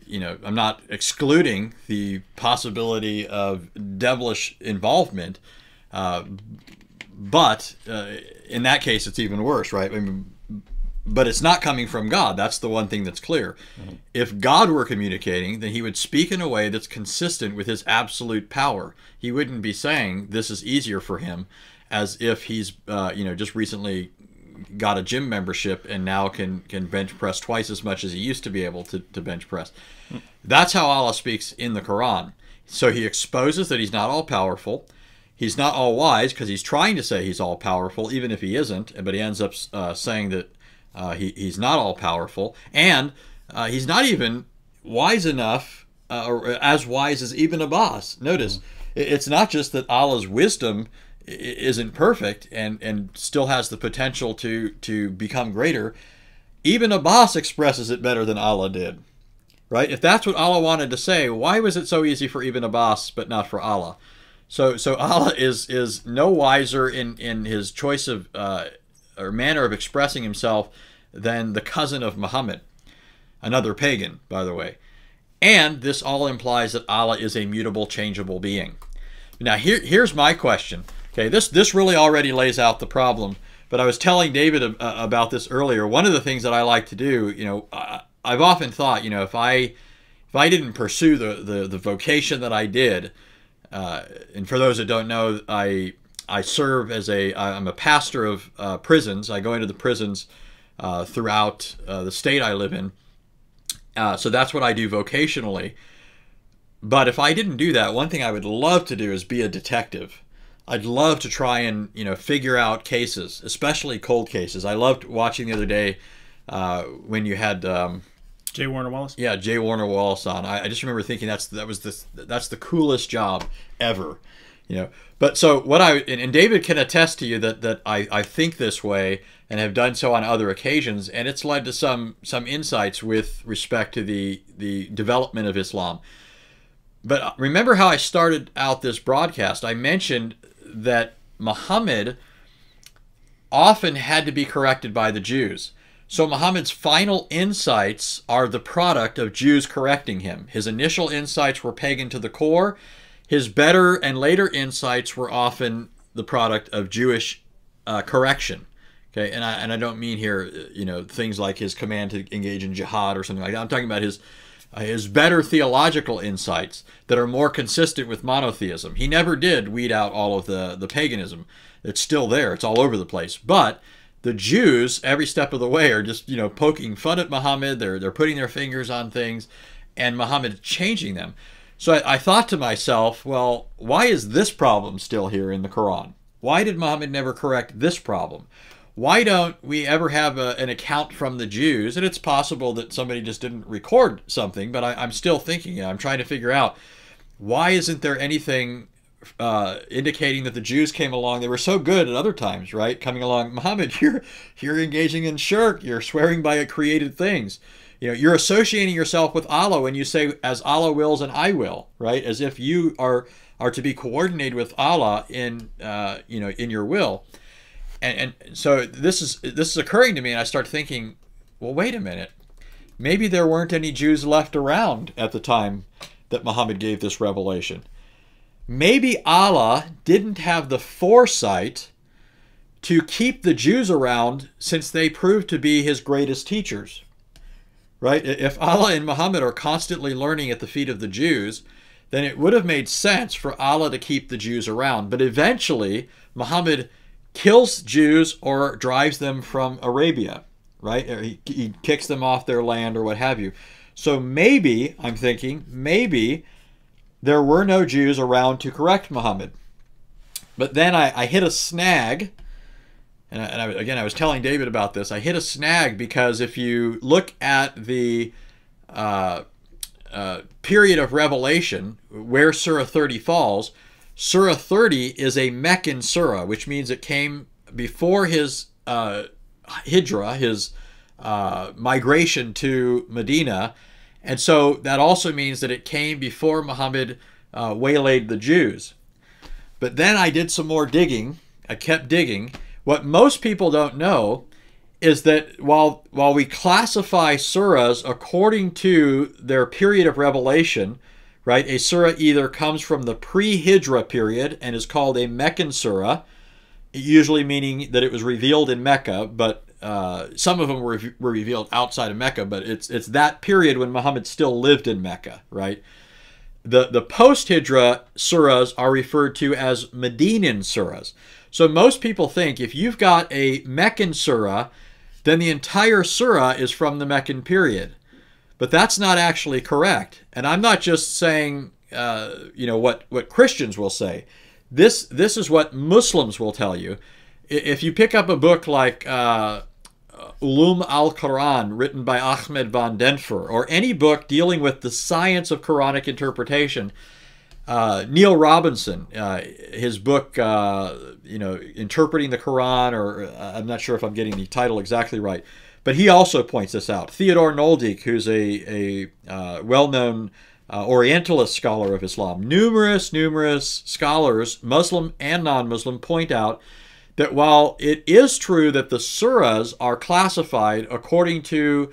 not excluding the possibility of devilish involvement, but in that case it's even worse, right? I mean, but it's not coming from God. That's the one thing that's clear. If God were communicating, then he would speak in a way that's consistent with his absolute power. He wouldn't be saying this is easier for him as if he's, just recently got a gym membership and now can bench press twice as much as he used to be able to bench press. That's how Allah speaks in the Quran. So he exposes that he's not all powerful. He's not all wise because he's trying to say he's all powerful, even if he isn't. But he ends up saying that he's not all powerful, and he's not even wise enough, or as wise as Ibn Abbas. Notice, it's not just that Allah's wisdom isn't perfect and still has the potential to become greater. Ibn Abbas expresses it better than Allah did, right? If that's what Allah wanted to say, why was it so easy for Ibn Abbas but not for Allah? So Allah is no wiser in his choice of or manner of expressing himself than the cousin of Muhammad, another pagan, by the way. And this all implies that Allah is a mutable, changeable being. Now, here's my question. Okay, this really already lays out the problem. But I was telling David about this earlier. One of the things that I like to do, I've often thought, if I didn't pursue the vocation that I did, and for those that don't know, I serve as I'm a pastor of prisons. I go into the prisons throughout the state I live in. So that's what I do vocationally. But if I didn't do that, one thing I would love to do is be a detective. I'd love to try and figure out cases, especially cold cases. I loved watching the other day when you had J. Warner Wallace. yeah, J. Warner Wallace on. I just remember thinking that's the coolest job ever, you know. But so what and David can attest to you that I think this way and have done so on other occasions, and it's led to some insights with respect to the development of Islam. But remember how I started out this broadcast? I mentioned that Muhammad often had to be corrected by the Jews. So Muhammad's final insights are the product of Jews correcting him. His initial insights were pagan to the core. His better and later insights were often the product of Jewish correction. Okay, and I don't mean here, you know, things like his command to engage in jihad or something like that. I'm talking about his better theological insights that are more consistent with monotheism. He never did weed out all of the paganism. It's still there. It's all over the place. But the Jews, every step of the way, are just, you know, poking fun at Muhammad. They're putting their fingers on things, and Muhammad changing them. So I thought to myself, well, why is this problem still here in the Quran? Why did Muhammad never correct this problem? Why don't we ever have an account from the Jews? And it's possible that somebody just didn't record something, but I'm still thinking, I'm trying to figure out, why isn't there anything indicating that the Jews came along? They were so good at other times, right? Coming along, Muhammad, you're engaging in shirk. You're swearing by created things. You know, you're associating yourself with Allah when you say, as Allah wills and I will, right? As if you are to be coordinated with Allah in you know, in your will. And so this is occurring to me, and I start thinking, well, wait a minute. Maybe there weren't any Jews left around at the time that Muhammad gave this revelation. Maybe Allah didn't have the foresight to keep the Jews around since they proved to be his greatest teachers. Right? If Allah and Muhammad are constantly learning at the feet of the Jews, then it would have made sense for Allah to keep the Jews around. But eventually, Muhammad kills Jews or drives them from Arabia, right? Or he kicks them off their land or what have you. So maybe, I'm thinking, maybe there were no Jews around to correct Muhammad. But then I hit a snag, and again, I was telling David about this. I hit a snag because if you look at the period of revelation where Surah 30 falls, Surah 30 is a Meccan surah, which means it came before his hijrah, his migration to Medina. And so that also means that it came before Muhammad waylaid the Jews. But then I did some more digging. I kept digging. What most people don't know is that while we classify surahs according to their period of revelation, right? A surah either comes from the pre-Hijrah period and is called a Meccan surah, usually meaning that it was revealed in Mecca, but some of them were revealed outside of Mecca, but it's that period when Muhammad still lived in Mecca, right? The post-Hijrah surahs are referred to as Medinan surahs. So most people think if you've got a Meccan surah, then the entire surah is from the Meccan period. But that's not actually correct. And I'm not just saying, you know, what Christians will say. This is what Muslims will tell you. If you pick up a book like Ulum al-Quran, written by Ahmed van Denver, or any book dealing with the science of Quranic interpretation, Neil Robinson, his book, you know, Interpreting the Quran, or I'm not sure if I'm getting the title exactly right, but he also points this out. Theodore Noldik, who's a well-known Orientalist scholar of Islam. Numerous scholars, Muslim and non-Muslim, point out that while it is true that the surahs are classified according to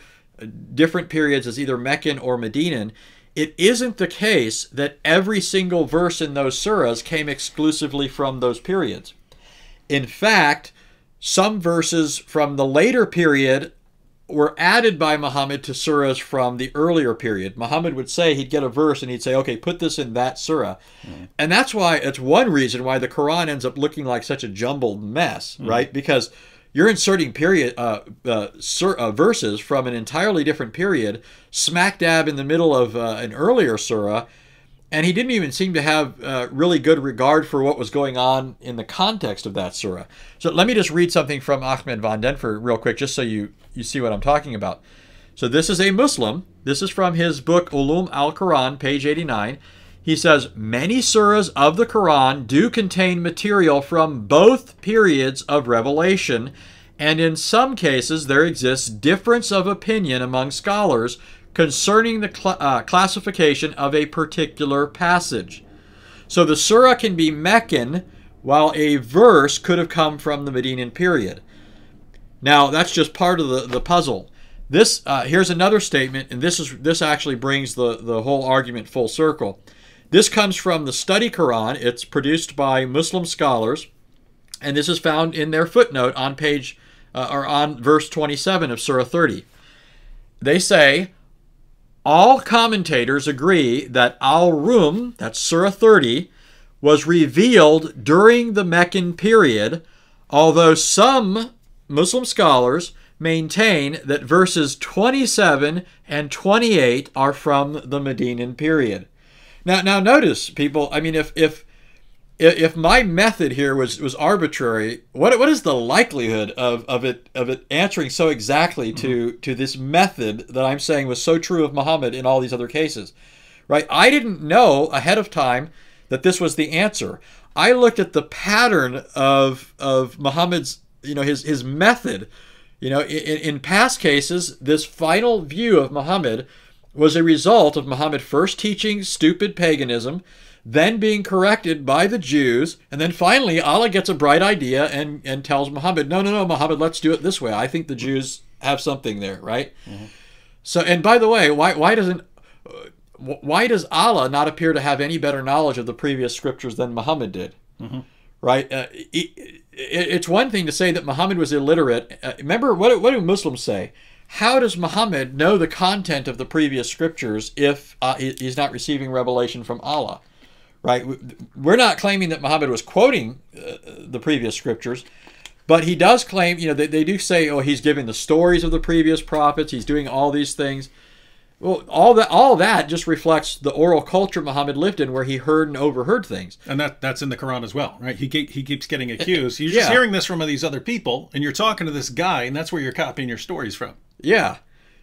different periods as either Meccan or Medinan, it isn't the case that every single verse in those surahs came exclusively from those periods. In fact, some verses from the later period were added by Muhammad to surahs from the earlier period. Muhammad would say, he'd get a verse and he'd say, okay, put this in that surah. And that's why, it's one reason why the Quran ends up looking like such a jumbled mess, right? Because you're inserting verses from an entirely different period, smack dab in the middle of an earlier surah, And he didn't even seem to have really good regard for what was going on in the context of that surah. So let me just read something from Ahmed van Denver real quick, just so you see what I'm talking about. So this is a Muslim. This is from his book Ulum al-Quran, page 89. He says, many surahs of the Quran do contain material from both periods of revelation, and in some cases there exists difference of opinion among scholars concerning the classification of a particular passage. So the surah can be Meccan, while a verse could have come from the Medinan period. Now, that's just part of the puzzle. This here's another statement, and this actually brings the whole argument full circle. This comes from the Study Quran. It's produced by Muslim scholars, and this is found in their footnote on page or on verse 27 of Surah 30. They say, all commentators agree that Al-Rum, that's Surah 30, was revealed during the Meccan period, although some Muslim scholars maintain that verses 27 and 28 are from the Medinan period. Now notice, people, I mean, if my method here was arbitrary, what is the likelihood of it answering so exactly to this method that I'm saying was so true of Muhammad in all these other cases, right? I didn't know ahead of time that this was the answer. I looked at the pattern of Muhammad's, his method. In past cases, this final view of Muhammad was a result of Muhammad first teaching stupid paganism, then being corrected by the Jews, and then finally Allah gets a bright idea and tells Muhammad, no, Muhammad, let's do it this way. I think the Jews have something there, right? Mm-hmm. So, and by the way, why does Allah not appear to have any better knowledge of the previous scriptures than Muhammad did? Mm-hmm. Right? It's one thing to say that Muhammad was illiterate. Remember, what do Muslims say? How does Muhammad know the content of the previous scriptures if he's not receiving revelation from Allah? Right? We're not claiming that Muhammad was quoting the previous scriptures, but he does claim, they do say, oh, he's giving the stories of the previous prophets, he's doing all these things. Well, all that just reflects the oral culture Muhammad lived in, where he heard and overheard things. And that's in the Quran as well, right? He keeps getting accused. You're just hearing this from these other people, and you're talking to this guy, and that's where you're copying your stories from. Yeah.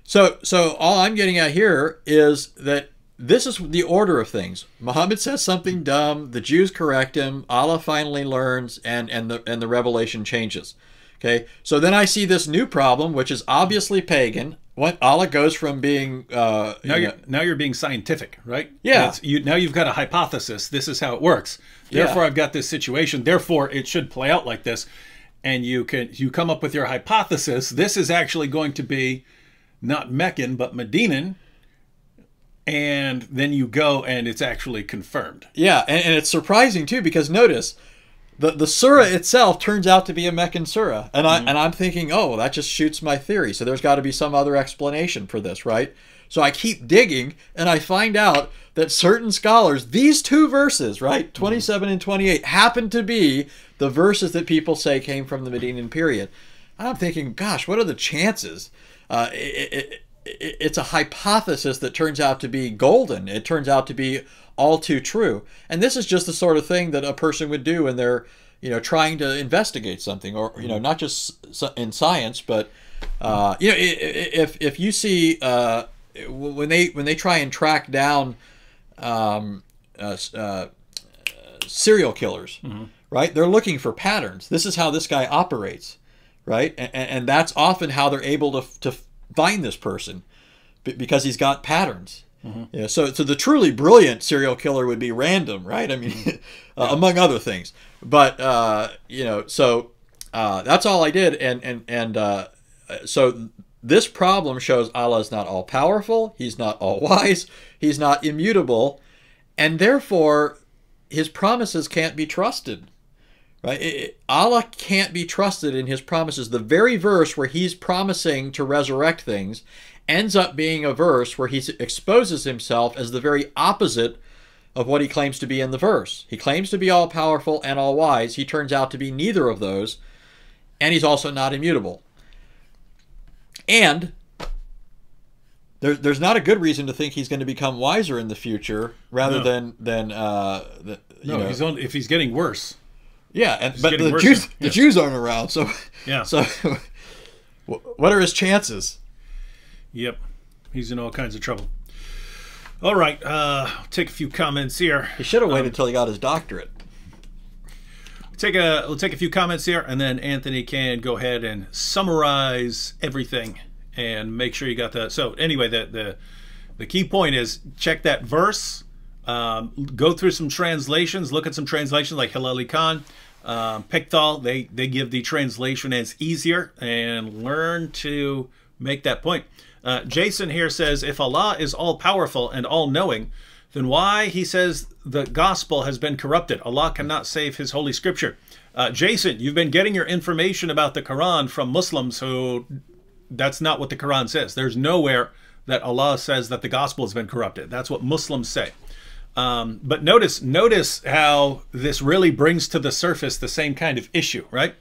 So all I'm getting at here is that this is the order of things. Muhammad says something dumb, the Jews correct him, Allah finally learns, and the revelation changes. Okay, so then I see this new problem, which is obviously pagan. What Allah goes from being now you're being scientific, right? Yeah. Now you've got a hypothesis. This is how it works. Therefore, I've got this situation. Therefore, it should play out like this. And you come up with your hypothesis. This is actually going to be not Meccan but Medinan. And then you go and it's actually confirmed. Yeah, and it's surprising too, because notice the surah itself turns out to be a Meccan surah, and I'm thinking, oh, well, that just shoots my theory. So there's got to be some other explanation for this, right? So I keep digging, and I find out that certain scholars, these two verses, right, 27 and 28, happen to be the verses that people say came from the Medinan period. And I'm thinking, gosh, what are the chances? It's a hypothesis that turns out to be golden. It turns out to be all too true. And this is just the sort of thing that a person would do when they're, trying to investigate something, or, not just in science, but, if you see, when they try and track down serial killers, right? They're looking for patterns. This is how this guy operates, right? And that's often how they're able to find this person, because he's got patterns. Yeah, so the truly brilliant serial killer would be random, right? I mean, among other things. But so that's all I did, and so this problem shows Allah is not all powerful. He's not all wise. He's not immutable, and therefore His promises can't be trusted. Right? Allah can't be trusted in His promises. The very verse where He's promising to resurrect things ends up being a verse where He exposes Himself as the very opposite of what He claims to be in the verse. He claims to be all-powerful and all-wise. He turns out to be neither of those, and He's also not immutable. And there's not a good reason to think he's going to become wiser in the future, rather No. than No, if he's getting worse. Yeah, but getting the worse. Jews, Yeah. the Jews aren't around, so Yeah. so what are his chances? Yep. He's in all kinds of trouble. All right. I'll take a few comments here. He should have waited until he got his doctorate. We'll take a few comments here, and then Anthony can go ahead and summarize everything and make sure you got the. So anyway, the key point is check that verse. Go through some translations. Look at some translations like Hillel Khan, Pickthall. They give the translation as easier, and learn to make that point. Jason here says, if Allah is all-powerful and all-knowing, then why, he says, the gospel has been corrupted? Allah cannot save his holy scripture. Jason, you've been getting your information about the Quran from Muslims who that's not what the Quran says. There's nowhere that Allah says that the gospel has been corrupted. That's what Muslims say. But notice how this really brings to the surface the same kind of issue, right?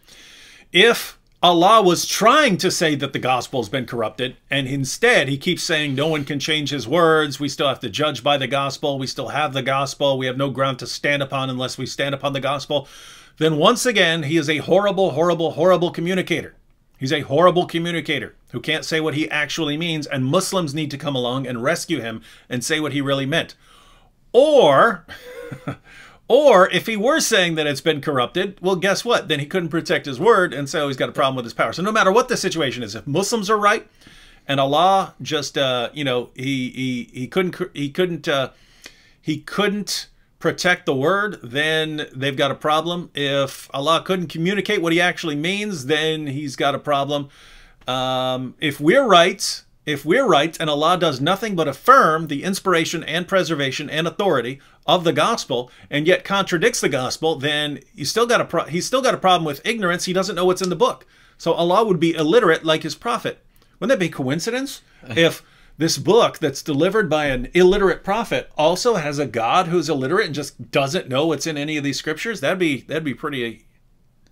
If Allah was trying to say that the gospel has been corrupted, and instead he keeps saying no one can change his words, we still have to judge by the gospel, we still have the gospel, we have no ground to stand upon unless we stand upon the gospel, then once again he is a horrible, horrible, horrible communicator. He's a horrible communicator who can't say what he actually means, and Muslims need to come along and rescue him and say what he really meant. Or if he were saying that it's been corrupted, well, guess what? Then he couldn't protect his word, and so he's got a problem with his power. So no matter what the situation is, if Muslims are right, and Allah just, he couldn't protect the word, then they've got a problem. If Allah couldn't communicate what he actually means, then he's got a problem. If we're right, and Allah does nothing but affirm the inspiration and preservation and authority of the gospel, and yet contradicts the gospel, then he's still got a problem with ignorance. He doesn't know what's in the book. So Allah would be illiterate like his prophet. Wouldn't that be coincidence? If this book that's delivered by an illiterate prophet also has a God who's illiterate and just doesn't know what's in any of these scriptures, that'd be pretty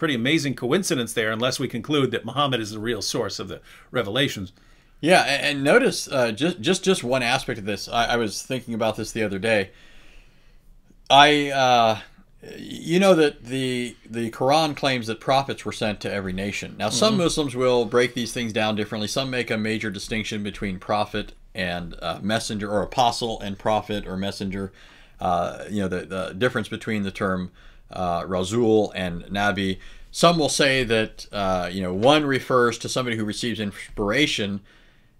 amazing coincidence there, unless we conclude that Muhammad is the real source of the revelations. Yeah, and notice just one aspect of this. I was thinking about this the other day. You know that the Quran claims that prophets were sent to every nation. Now, some Muslims will break these things down differently. Some make a major distinction between prophet and messenger, or apostle and prophet or messenger. The difference between the term Rasul and Nabi. Some will say that one refers to somebody who receives inspiration,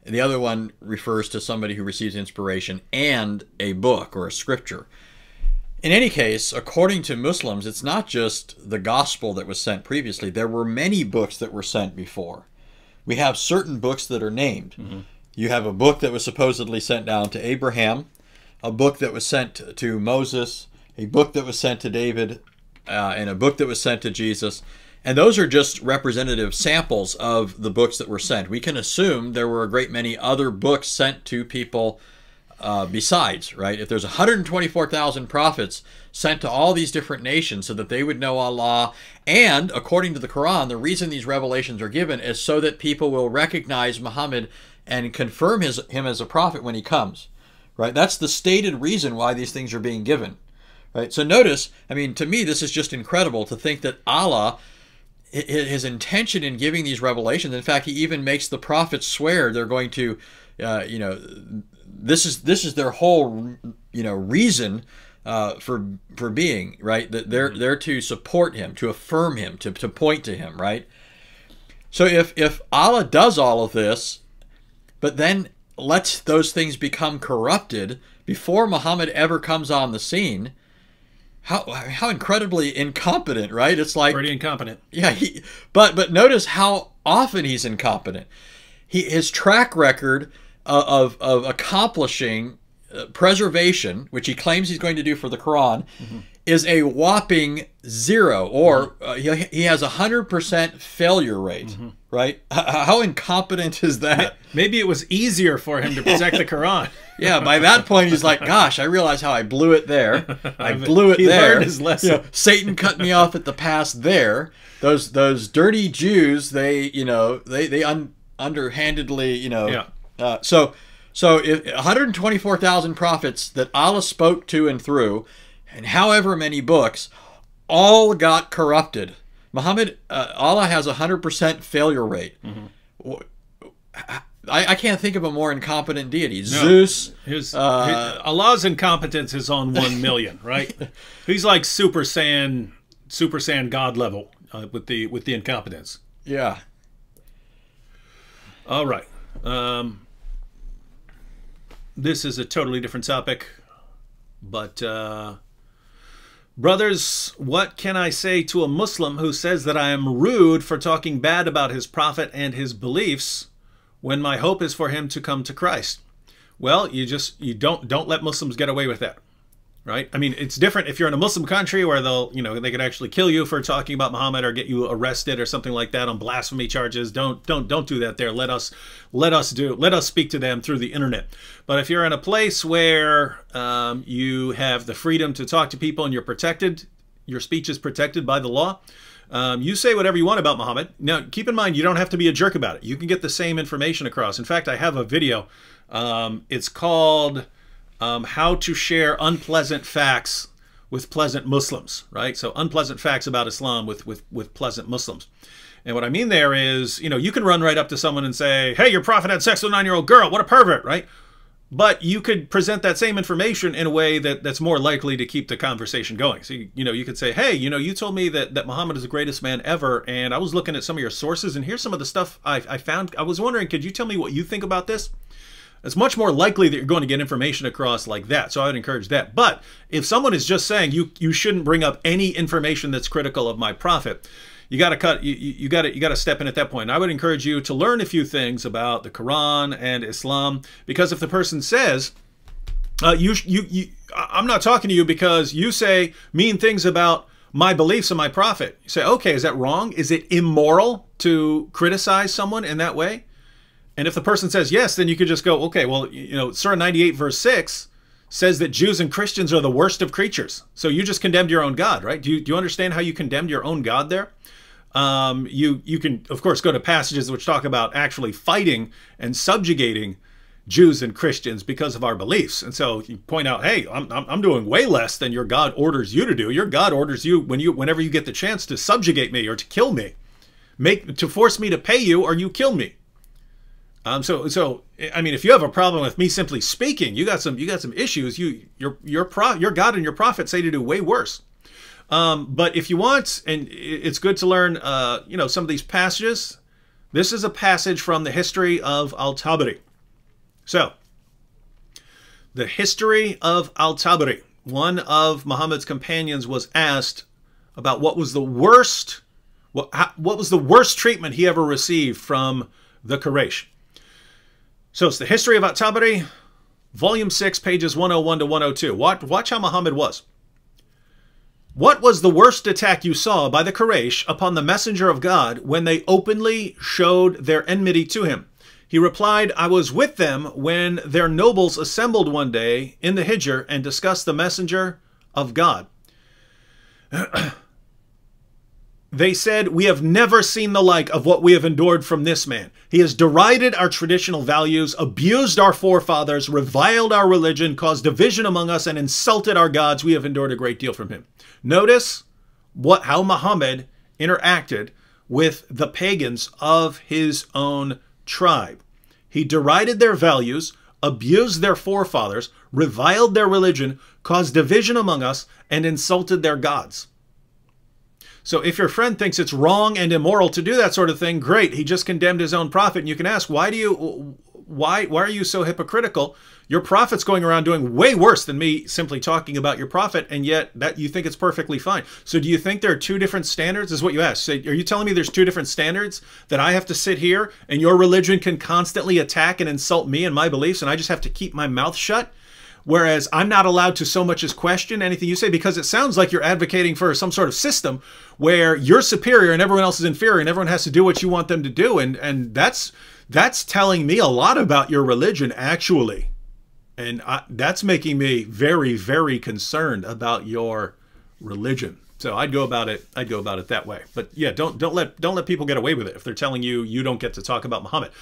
and the other one refers to somebody who receives inspiration and a book or a scripture. In any case, according to Muslims, it's not just the gospel that was sent previously. There were many books that were sent before. We have certain books that are named. You have a book that was supposedly sent down to Abraham, a book that was sent to Moses, a book that was sent to David, and a book that was sent to Jesus. And those are just representative samples of the books that were sent. We can assume there were a great many other books sent to people besides, right? If there's 124,000 prophets sent to all these different nations so that they would know Allah, and according to the Quran, the reason these revelations are given is so that people will recognize Muhammad and confirm him as a prophet when he comes, right? That's the stated reason why these things are being given, right? So notice, I mean, to me, this is just incredible to think that Allah, his intention in giving these revelations, in fact, he even makes the prophets swear they're going to, this is their whole, reason for being, right? That they're to support him, to affirm him, to point to him, right? So if Allah does all of this, but then lets those things become corrupted before Muhammad ever comes on the scene, how incredibly incompetent, right? It's like Pretty incompetent. Yeah, but notice how often he's incompetent. His track record of accomplishing preservation, which he claims he's going to do for the Quran, is a whopping 0, or he has 100% failure rate, right? How incompetent is that? Maybe it was easier for him to protect the Quran. Yeah, by that point he's like, gosh, I realize how I blew it there. I blew it he there. Learned his lesson. Satan cut me off at the pass there. Those dirty Jews, they underhandedly, So So if 124,000 prophets that Allah spoke to and through, and however many books, all got corrupted. Muhammad, Allah has a 100% failure rate. I can't think of a more incompetent deity. No. Zeus. Allah's incompetence is on 1 million, right? He's like Super Saiyan God level with the incompetence. Yeah. All right. This is a totally different topic, but brothers, what can I say to a Muslim who says that I am rude for talking bad about his prophet and his beliefs when my hope is for him to come to Christ? Well, you don't let Muslims get away with that, right? I mean, it's different if you're in a Muslim country where they could actually kill you for talking about Muhammad or get you arrested or something like that on blasphemy charges. Don't do that there. Let us speak to them through the internet. But if you're in a place where you have the freedom to talk to people and you're protected, your speech is protected by the law, you say whatever you want about Muhammad. Now, keep in mind, you don't have to be a jerk about it. You can get the same information across. In fact, I have a video. It's called How to Share Unpleasant Facts with Pleasant Muslims, right? So unpleasant facts about Islam with pleasant Muslims. And what I mean there is, you can run right up to someone and say, hey, your prophet had sex with a 9-year-old girl. What a pervert, right? But you could present that same information in a way that's more likely to keep the conversation going. So, you could say, hey, you told me that Muhammad is the greatest man ever, and I was looking at some of your sources, and here's some of the stuff I found. I was wondering, could you tell me what you think about this? It's much more likely that you're going to get information across like that. So I would encourage that. But if someone is just saying you shouldn't bring up any information that's critical of my prophet, you got to step in at that point. And I would encourage you to learn a few things about the Quran and Islam, because if the person says, I'm not talking to you because you say mean things about my beliefs and my prophet. You say, okay, is that wrong? Is it immoral to criticize someone in that way? And if the person says yes, then you could just go, okay, well, Surah 98 verse 6 says that Jews and Christians are the worst of creatures. So you just condemned your own God, right? Do you understand how you condemned your own God there? You can, of course, go to passages which talk about actually fighting and subjugating Jews and Christians because of our beliefs. And so you point out, hey, I'm doing way less than your God orders you to do. Your God orders you whenever you get the chance to subjugate me or to kill me, to force me to pay you, or you kill me. So I mean, if you have a problem with me simply speaking, you got some issues. Your God and your prophet say to do way worse. But if you want, and it's good to learn, some of these passages. This is a passage from the history of Al-Tabari. So, the history of Al-Tabari. One of Muhammad's companions was asked about what was the worst treatment he ever received from the Quraysh. So it's the history of Al-Tabari, volume 6, pages 101 to 102. Watch how Muhammad was. What was the worst attack you saw by the Quraysh upon the messenger of God when they openly showed their enmity to him? He replied, I was with them when their nobles assembled one day in the Hijr and discussed the messenger of God. They said, we have never seen the like of what we have endured from this man. He has derided our traditional values, abused our forefathers, reviled our religion, caused division among us, and insulted our gods. We have endured a great deal from him. Notice how Muhammad interacted with the pagans of his own tribe. He derided their values, abused their forefathers, reviled their religion, caused division among us, and insulted their gods. So if your friend thinks it's wrong and immoral to do that sort of thing, great. He just condemned his own prophet. And you can ask, why are you so hypocritical? Your prophet's going around doing way worse than me simply talking about your prophet, and yet that you think it's perfectly fine. So do you think there are two different standards, is what you asked? So are you telling me there's two different standards, that I have to sit here and your religion can constantly attack and insult me and my beliefs, and I just have to keep my mouth shut? Whereas I'm not allowed to so much as question anything you say, because it sounds like you're advocating for some sort of system where you're superior and everyone else is inferior and everyone has to do what you want them to do. And that's telling me a lot about your religion, actually. And that's making me very, very concerned about your religion. So I'd go about it that way. But yeah, don't let people get away with it if they're telling you you don't get to talk about Muhammad.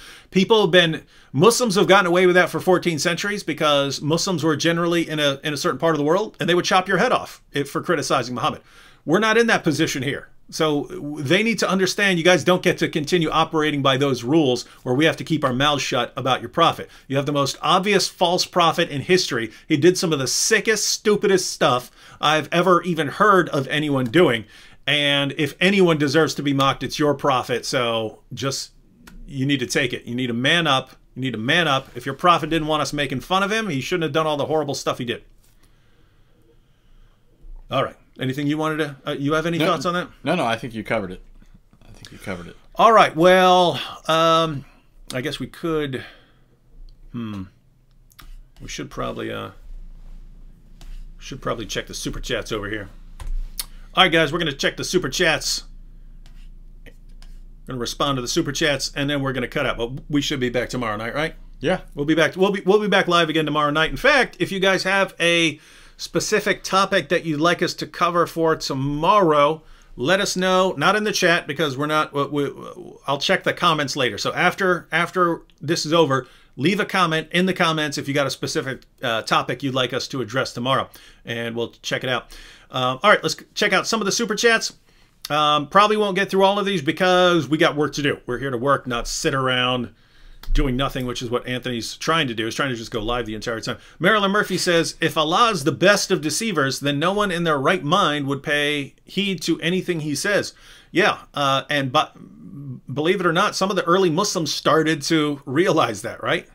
Muslims have gotten away with that for 14 centuries because Muslims were generally in a certain part of the world, and they would chop your head off for criticizing Muhammad. We're not in that position here. So they need to understand you guys don't get to continue operating by those rules where we have to keep our mouths shut about your prophet. You have the most obvious false prophet in history. He did some of the sickest, stupidest stuff I've ever even heard of anyone doing. And if anyone deserves to be mocked, it's your prophet. So you need to take it. You need to man up. You need to man up. If your prophet didn't want us making fun of him, he shouldn't have done all the horrible stuff he did. All right. Anything you wanted to, you have any thoughts on that? No, I think you covered it. All right. Well, I guess we could, we should probably check the super chats over here. All right, guys, we're going to check the super chats. We're going to respond to the super chats, and then we're going to cut out. But we should be back tomorrow night, right? Yeah. We'll be back. We'll be back live again tomorrow night. In fact, if you guys have a specific topic that you'd like us to cover for tomorrow, let us know. Not in the chat because we're not. I'll check the comments later. So after this is over, leave a comment in the comments if you got a specific topic you'd like us to address tomorrow, and we'll check it out. All right, let's check out some of the super chats. Probably won't get through all of these because we got work to do. We're here to work, not sit around doing nothing, which is what Anthony's trying to do. He's trying to just go live the entire time. Marilyn Murphy says, if Allah is the best of deceivers, then no one in their right mind would pay heed to anything he says. Yeah, but believe it or not, some of the early Muslims started to realize that, right?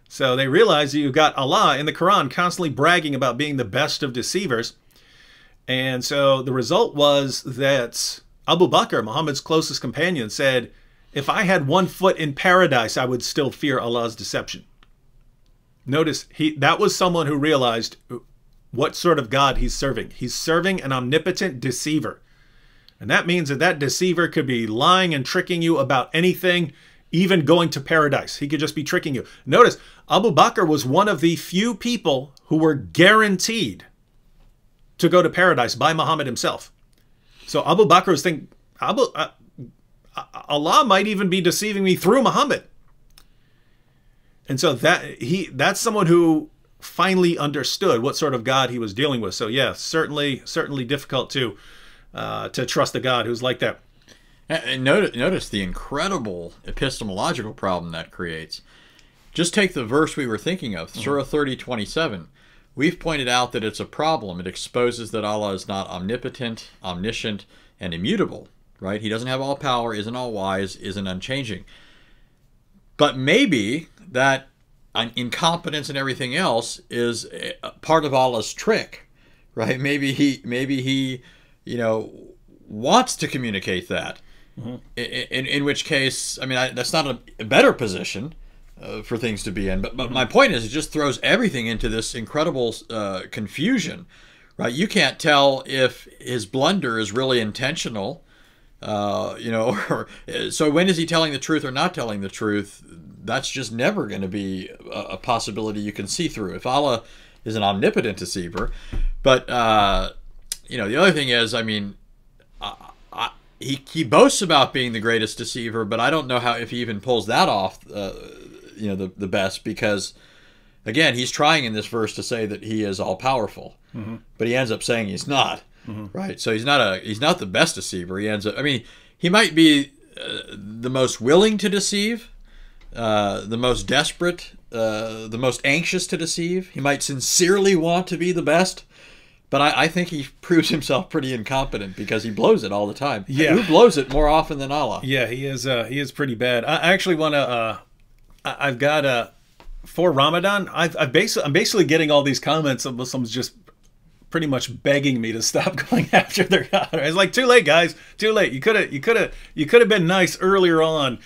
So they realized you've got Allah in the Quran constantly bragging about being the best of deceivers. And so the result was that Abu Bakr, Muhammad's closest companion, said, if I had one foot in paradise, I would still fear Allah's deception. Notice, that was someone who realized what sort of God he's serving. He's serving an omnipotent deceiver. And that means that deceiver could be lying and tricking you about anything, even going to paradise. He could just be tricking you. Notice, Abu Bakr was one of the few people who were guaranteed to go to paradise by Muhammad himself. So Abu Bakr was thinking, Allah might even be deceiving me through Muhammad. And so that's someone who finally understood what sort of God he was dealing with. So yeah, certainly difficult to trust a God who's like that. And notice the incredible epistemological problem that creates. Just take the verse we were thinking of, Surah 30:27. We've pointed out that it's a problem. It exposes that Allah is not omnipotent, omniscient, and immutable. Right? He doesn't have all power, isn't all wise, isn't unchanging. But maybe that incompetence and everything else is part of Allah's trick, right? Maybe he wants to communicate that. Mm-hmm. In which case, I mean, that's not a better position for things to be in. But my point is, it just throws everything into this incredible confusion, right? You can't tell if his blunder is really intentional. So when is he telling the truth or not telling the truth? That's just never going to be a possibility you can see through. If Allah is an omnipotent deceiver, but the other thing is, I mean, he boasts about being the greatest deceiver, but I don't know if he even pulls that off, the best, because again, he's trying in this verse to say that he is all powerful, but he ends up saying he's not. Right, so he's not the best deceiver. He ends up. I mean, he might be the most willing to deceive, the most desperate, the most anxious to deceive. He might sincerely want to be the best, but I think he proves himself pretty incompetent because he blows it all the time. Yeah, who blows it more often than Allah? Yeah, he is pretty bad. I actually want to. I've got for Ramadan. I'm basically getting all these comments of Muslims just pretty much begging me to stop going after their God. It's like, too late, guys, too late. You could have been nice earlier on,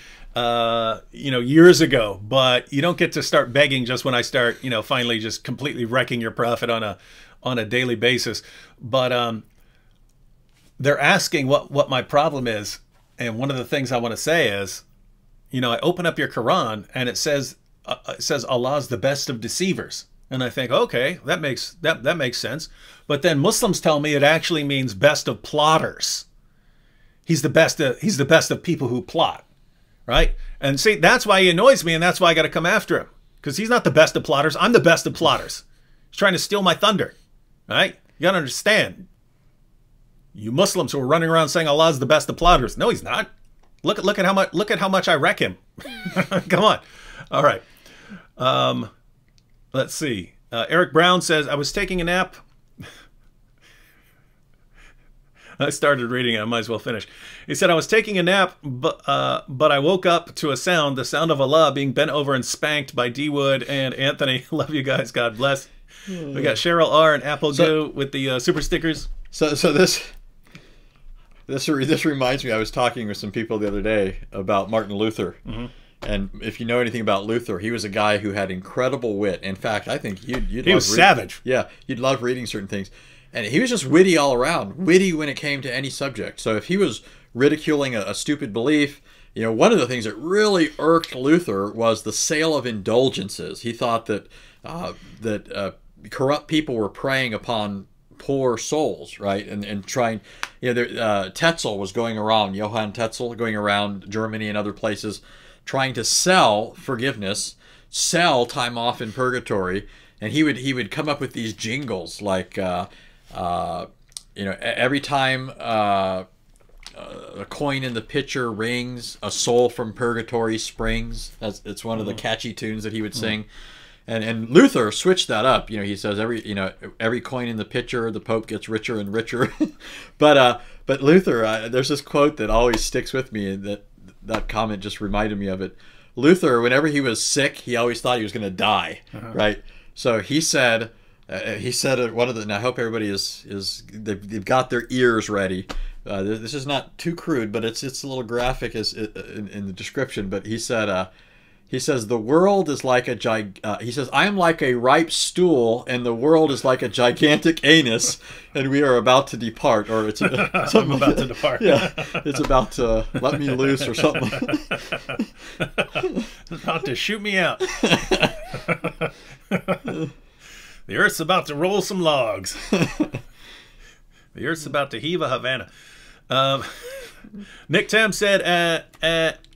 years ago, but you don't get to start begging just when I start, finally just completely wrecking your prophet on a daily basis. But they're asking what my problem is, and one of the things I want to say is, I open up your Quran and it says Allah's the best of deceivers. And I think, okay, that makes sense. But then Muslims tell me it actually means best of plotters. He's the best of people who plot, right? And see, that's why he annoys me, and that's why I got to come after him, because he's not the best of plotters. I'm the best of plotters. He's trying to steal my thunder, right? You got to understand. You Muslims who are running around saying Allah's the best of plotters. No, he's not. Look at how much I wreck him. Come on. All right. Let's see. Eric Brown says, I was taking a nap. I started reading it. I might as well finish. He said, I was taking a nap, but I woke up to a sound, the sound of Allah being bent over and spanked by D. Wood and Anthony. Love you guys. God bless. We got Cheryl R. and Apple Goo with the super stickers. So this reminds me, I was talking with some people the other day about Martin Luther. Mm-hmm. And if you know anything about Luther, he was a guy who had incredible wit. In fact, I think he was savage. Yeah, you'd love reading certain things. And he was just witty all around, witty when it came to any subject. So if he was ridiculing a stupid belief, you know, one of the things that really irked Luther was the sale of indulgences. He thought that corrupt people were preying upon poor souls, right? And trying, you know, Tetzel was going around, Johann Tetzel, going around Germany and other places, trying to sell forgiveness, sell time off in purgatory, and he would come up with these jingles like, you know, every time a coin in the pitcher rings, a soul from purgatory springs. It's one of the catchy tunes that he would sing. And Luther switched that up. You know, he says every coin in the pitcher, the Pope gets richer and richer. but Luther, there's this quote that always sticks with me, and that comment just reminded me of it. Luther, whenever he was sick, he always thought he was going to die, right? So he said one of the. And I hope everybody they've got their ears ready. This is not too crude, but it's a little graphic in the description. But he said. He says, the world is like he says, I am like a ripe stool, and the world is like a gigantic anus, and we are about to depart. Or it's I'm about to depart. Yeah, it's about to let me loose or something. It's about to shoot me out. The earth's about to roll some logs. The earth's about to heave a Havana. Nick Tam said,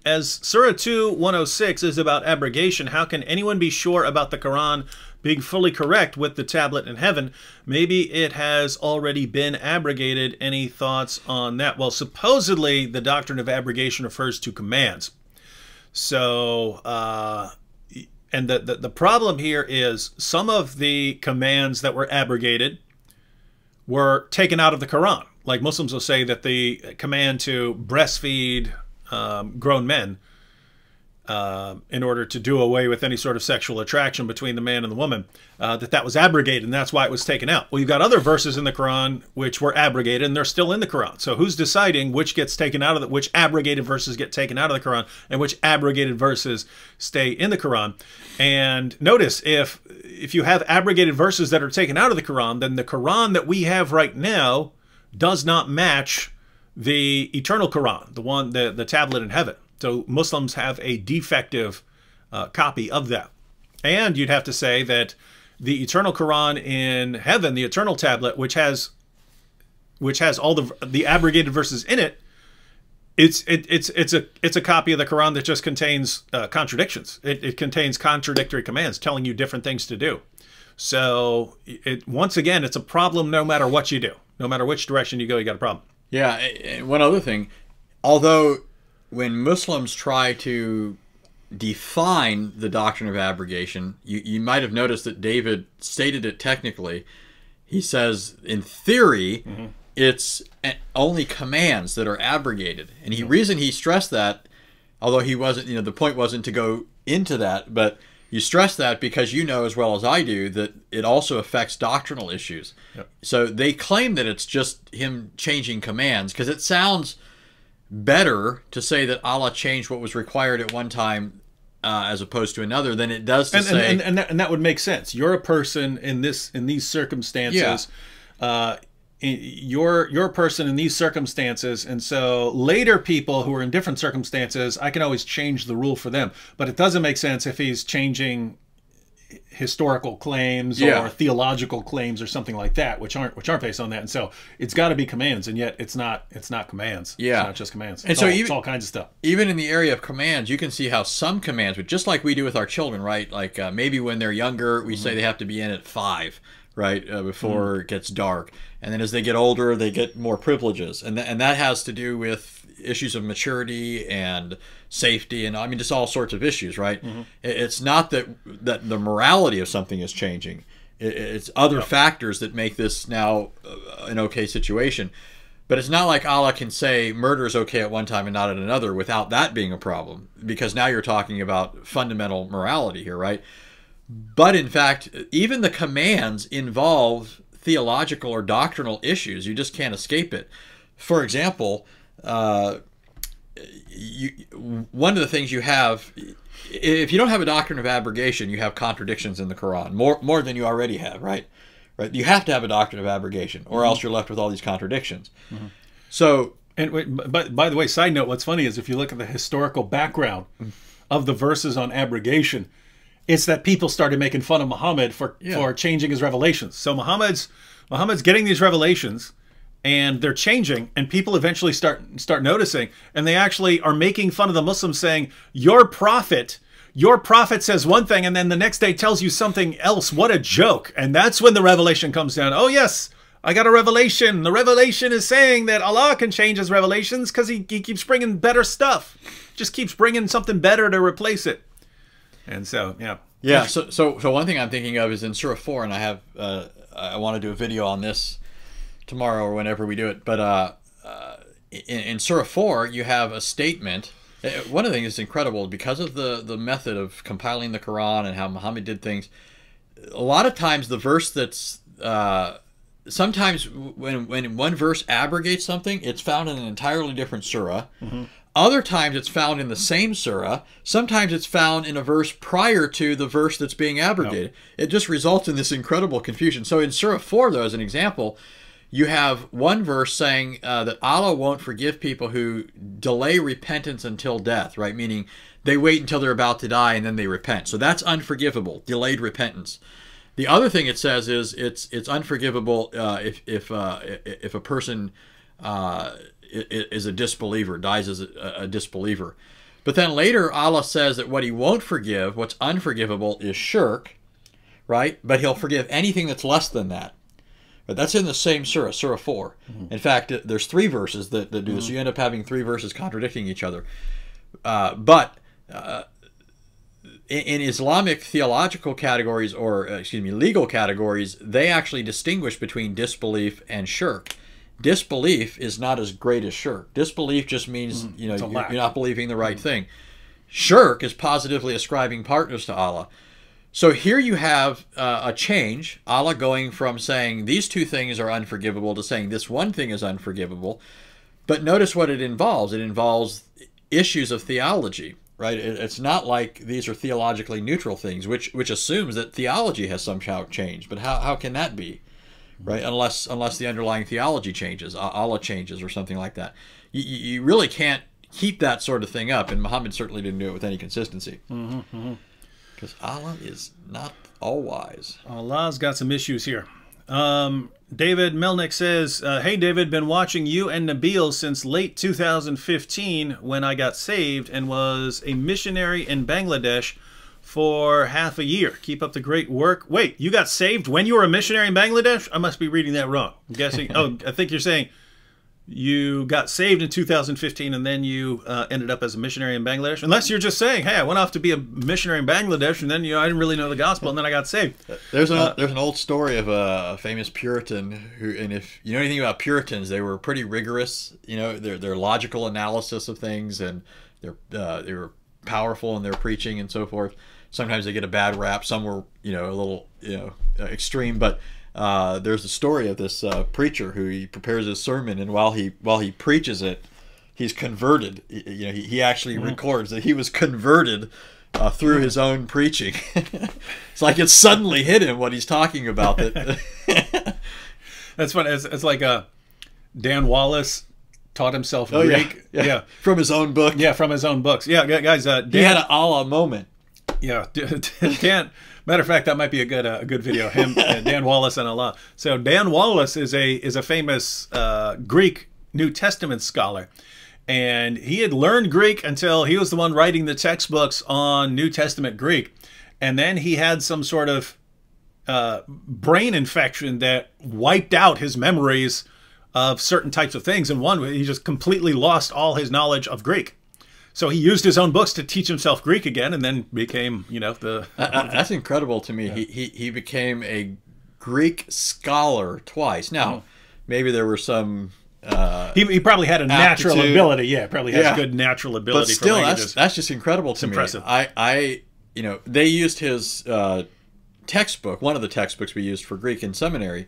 as Surah 2:106 is about abrogation, how can anyone be sure about the Quran being fully correct with the tablet in heaven? Maybe it has already been abrogated. Any thoughts on that? Well, supposedly the doctrine of abrogation refers to commands. So, and the problem here is some of the commands that were abrogated were taken out of the Quran. Like Muslims will say that the command to breastfeed grown men in order to do away with any sort of sexual attraction between the man and the woman, that was abrogated, and that's why it was taken out. Well, you've got other verses in the Quran which were abrogated, and they're still in the Quran. So who's deciding which gets taken out of which abrogated verses get taken out of the Quran and which abrogated verses stay in the Quran? And notice, if you have abrogated verses that are taken out of the Quran, then the Quran that we have right now does not match the eternal Quran, the tablet in heaven. So Muslims have a defective copy of that. And you'd have to say that the eternal Quran in heaven, the eternal tablet, which has all the abrogated verses in it, it's a copy of the Quran that just contains contradictions. It contains contradictory commands telling you different things to do. So once again, it's a problem no matter what you do. No matter which direction you go, you got a problem. Yeah, and one other thing, although when Muslims try to define the doctrine of abrogation, you might have noticed that David stated it technically. He says, in theory, it's only commands that are abrogated. And the reason he stressed that, although he wasn't, the point wasn't to go into that, but you stress that because you know as well as I do that it also affects doctrinal issues. Yep. So they claim that it's just him changing commands because it sounds better to say that Allah changed what was required at one time as opposed to another than it does to say... And that would make sense. You're a person in these circumstances. Yeah. You're a person in these circumstances, and so later people who are in different circumstances, I can always change the rule for them. But it doesn't make sense if he's changing historical claims Yeah. or theological claims or something like that, which aren't based on that. And so it's got to be commands, and yet it's not commands. Yeah. It's not just commands. And It's so all, even- it's all kinds of stuff. Even in the area of commands, you can see how some commands, but just like we do with our children, right? Like maybe when they're younger, we say they have to be in at 5, right, before it gets dark. And then as they get older, they get more privileges. And that has to do with issues of maturity and safety, and I mean just all sorts of issues, right? It's not that the morality of something is changing. It's other factors that make this now an okay situation. But it's not like Allah can say murder is okay at one time and not at another without that being a problem, because now you're talking about fundamental morality here, right? But in fact, even the commands involve theological or doctrinal issues. You just can't escape it. For example, one of the things you have, if you don't have a doctrine of abrogation, you have contradictions in the Quran, more than you already have, right? Right? You have to have a doctrine of abrogation, or else you're left with all these contradictions. So, But by the way, side note, what's funny is if you look at the historical background of the verses on abrogation, it's that people started making fun of Muhammad for changing his revelations. So Muhammad's getting these revelations, and they're changing, and people eventually start noticing, and they actually are making fun of the Muslims, saying, your prophet says one thing, and then the next day tells you something else. What a joke. And that's when the revelation comes down. Oh yes, I got a revelation. The revelation is saying that Allah can change his revelations because he keeps bringing better stuff. Just keeps bringing something better to replace it. And so, yeah. Yeah, so one thing I'm thinking of is in Surah 4, and I want to do a video on this tomorrow or whenever we do it, but in Surah 4, you have a statement. One of the things that's incredible, because of the method of compiling the Quran and how Muhammad did things, a lot of times the verse that's sometimes when one verse abrogates something, it's found in an entirely different surah. Other times it's found in the same surah. Sometimes it's found in a verse prior to the verse that's being abrogated. It just results in this incredible confusion. So in Surah 4, though, as an example, you have one verse saying that Allah won't forgive people who delay repentance until death, right? Meaning they wait until they're about to die and then they repent. So that's unforgivable, delayed repentance. The other thing it says is it's unforgivable if a person is a disbeliever, dies as a disbeliever. But then later Allah says that what he won't forgive, what's unforgivable, is shirk, right? But he'll forgive anything that's less than that. But that's in the same surah, Surah 4. In fact, there's 3 verses that do this. So you end up having 3 verses contradicting each other. But in Islamic theological categories, or legal categories, they actually distinguish between disbelief and shirk. Disbelief is not as great as shirk. Disbelief just means you're not believing the right thing. Shirk is positively ascribing partners to Allah. So here you have a change, Allah going from saying these 2 things are unforgivable to saying this one thing is unforgivable. But notice what it involves. It involves issues of theology, right? It's not like these are theologically neutral things, which assumes that theology has somehow changed. But how can that be, right? Unless the underlying theology changes, Allah changes or something like that. You really can't keep that sort of thing up, and Muhammad certainly didn't do it with any consistency. Because Allah is not all-wise. Allah's got some issues here. David Melnick says, hey, David, been watching you and Nabil since late 2015 when I got saved and was a missionary in Bangladesh for half a year. Keep up the great work. Wait, you got saved when you were a missionary in Bangladesh? I must be reading that wrong. I'm guessing. Oh, I think you're saying you got saved in 2015 and then you ended up as a missionary in Bangladesh. Unless you're just saying, hey, I went off to be a missionary in Bangladesh and then I didn't really know the gospel and then I got saved. There's an old story of a famous Puritan who, and if you know anything about Puritans, they were pretty rigorous. You know, their logical analysis of things, and they were powerful in their preaching and so forth. Sometimes they get a bad rap. Some were a little extreme, but there's a story of this preacher who he prepares his sermon, and while he preaches it, he's converted. He actually records that he was converted through his own preaching. It's like it suddenly hit him what he's talking about. That's funny. It's like Dan Wallace taught himself Greek. Yeah. From his own book. Yeah, from his own books. Yeah, guys. He had an Allah moment. Yeah, Matter of fact, that might be a good video. Him, Dan Wallace, and Allah. So Dan Wallace is a famous Greek New Testament scholar, and he had learned Greek until he was the one writing the textbooks on New Testament Greek, and then he had some sort of brain infection that wiped out his memories of certain types of things, and he just completely lost all his knowledge of Greek. So he used his own books to teach himself Greek again, and then became, the. That's incredible to me. Yeah. He became a Greek scholar twice. Now, maybe there were some. He probably had a natural ability. Yeah, probably has good natural ability. But still, that's just incredible to me. Impressive. They used his textbook, one of the textbooks we used for Greek in seminary,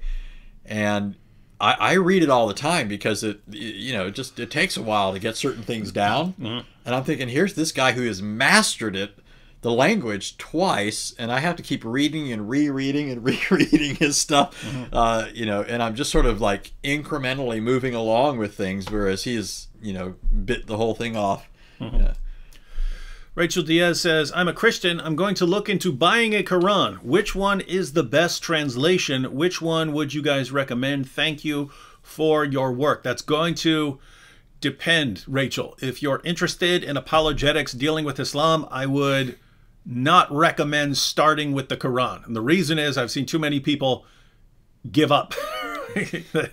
and I read it all the time because it takes a while to get certain things down. Mm-hmm. And I'm thinking, here's this guy who has mastered the language twice, and I have to keep reading and rereading and rereading his stuff, mm-hmm. And I'm just sort of like incrementally moving along with things, whereas he's, bit the whole thing off. Mm-hmm. Yeah. Rachel Diaz says, I'm a Christian. I'm going to look into buying a Quran. Which one is the best translation? Which one would you guys recommend? Thank you for your work. That's going to depend, Rachel. If you're interested in apologetics dealing with Islam, I would not recommend starting with the Quran. And the reason is I've seen too many people give up. The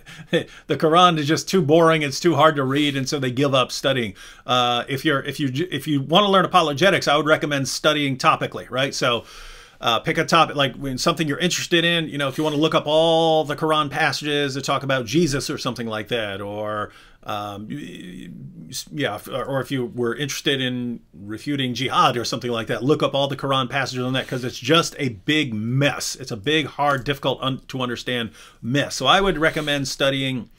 Quran is just too boring. It's too hard to read, and so they give up studying. If you want to learn apologetics, I would recommend studying topically, right? So pick a topic like when something you're interested in. If you want to look up all the Quran passages that talk about Jesus or something like that, or if you were interested in refuting jihad or something like that, look up all the Quran passages on that, because it's just a big mess. It's a big, hard, difficult to understand mess. So I would recommend studying,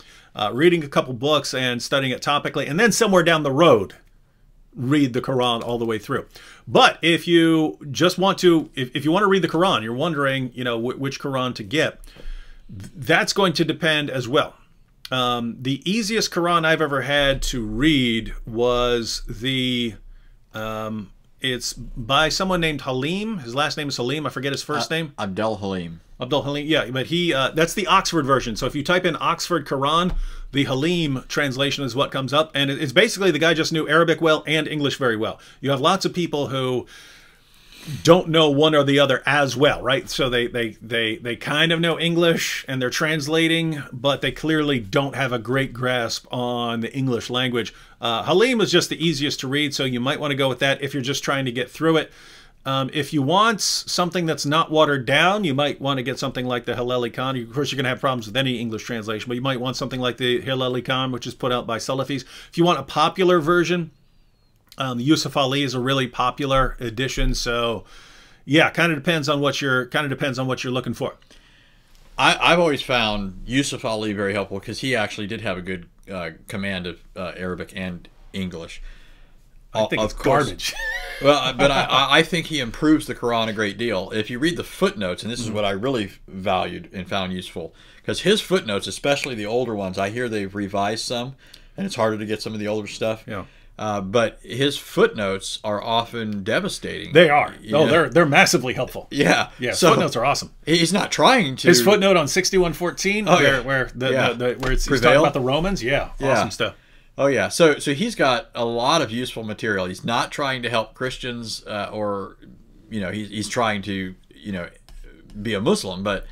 reading a couple books and studying it topically, and then somewhere down the road, read the Quran all the way through. But if you just want to, if you want to read the Quran, you're wondering, which Quran to get, that's going to depend as well. The easiest Quran I've ever had to read was it's by someone named Halim. His last name is Halim. I forget his first name. Abdel Halim. Abdul Halim, yeah, but that's the Oxford version. So if you type in Oxford Quran, the Halim translation is what comes up, and it's basically the guy just knew Arabic well and English very well. You have lots of people who don't know one or the other as well, right? So they kind of know English and they're translating, but they clearly don't have a great grasp on the English language. Halim is just the easiest to read, so you might want to go with that if you're just trying to get through it. If you want something that's not watered down, you might want to get something like the Halali Khan. Of course, you're going to have problems with any English translation, but you might want something like the Halali Khan, which is put out by Salafis. If you want a popular version, Yusuf Ali is a really popular edition. So, yeah, kind of depends on what you're looking for. I've always found Yusuf Ali very helpful because he actually did have a good command of Arabic and English. I think it's garbage. Well, but I think he improves the Quran a great deal. If you read the footnotes, and this is what I really valued and found useful, because his footnotes, especially the older ones, I hear they've revised some, and it's harder to get some of the older stuff. Yeah. But his footnotes are often devastating. They are. They're massively helpful. Yeah. Yeah. So, footnotes are awesome. He's not trying to. His footnote on 6114, where he's talking about the Romans. Yeah. Awesome stuff. Oh yeah, so he's got a lot of useful material. He's not trying to help Christians, or he's trying to be a Muslim, but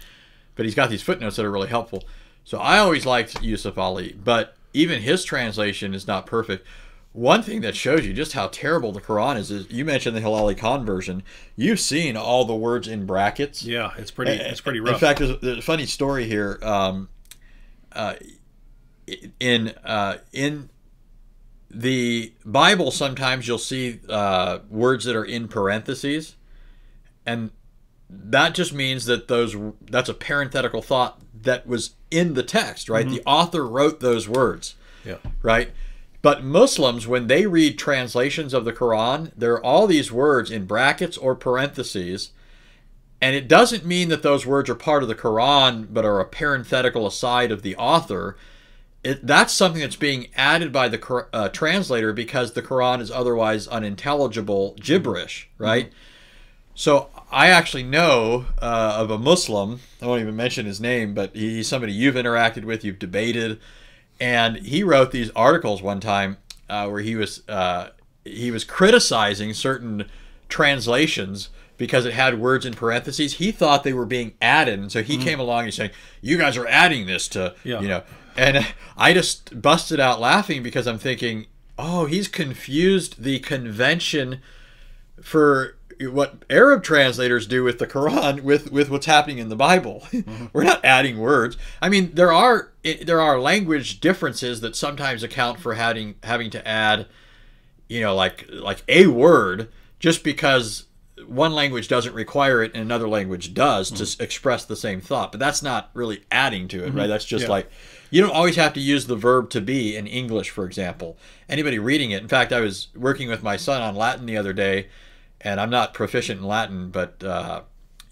he's got these footnotes that are really helpful. So I always liked Yusuf Ali, but even his translation is not perfect. One thing that shows you just how terrible the Quran is you mentioned the Halali Khan version. You've seen all the words in brackets. Yeah, it's pretty rough. In fact, there's a funny story here. In the Bible, sometimes you'll see words that are in parentheses, and that just means that that's a parenthetical thought that was in the text, right? Mm-hmm. The author wrote those words, right? But Muslims, when they read translations of the Quran, there are all these words in brackets or parentheses, and it doesn't mean that those words are part of the Quran, but are a parenthetical aside of the author. That's something that's being added by the translator because the Quran is otherwise unintelligible gibberish, right? Mm-hmm. So I actually know of a Muslim. I won't even mention his name, but he's somebody you've interacted with, you've debated, and he wrote these articles one time where he was criticizing certain translations because it had words in parentheses. He thought they were being added, and so he came along and saying, "You guys are adding this to And I just busted out laughing because I'm thinking, oh, he's confused the convention for what Arab translators do with the Quran with what's happening in the Bible. We're not adding words. I mean, there are language differences that sometimes account for having to add, like a word just because one language doesn't require it and another language does to express the same thought. But that's not really adding to it, right? That's just like, you don't always have to use the verb to be in English, for example. Anybody reading it. In fact, I was working with my son on Latin the other day, and I'm not proficient in Latin, but I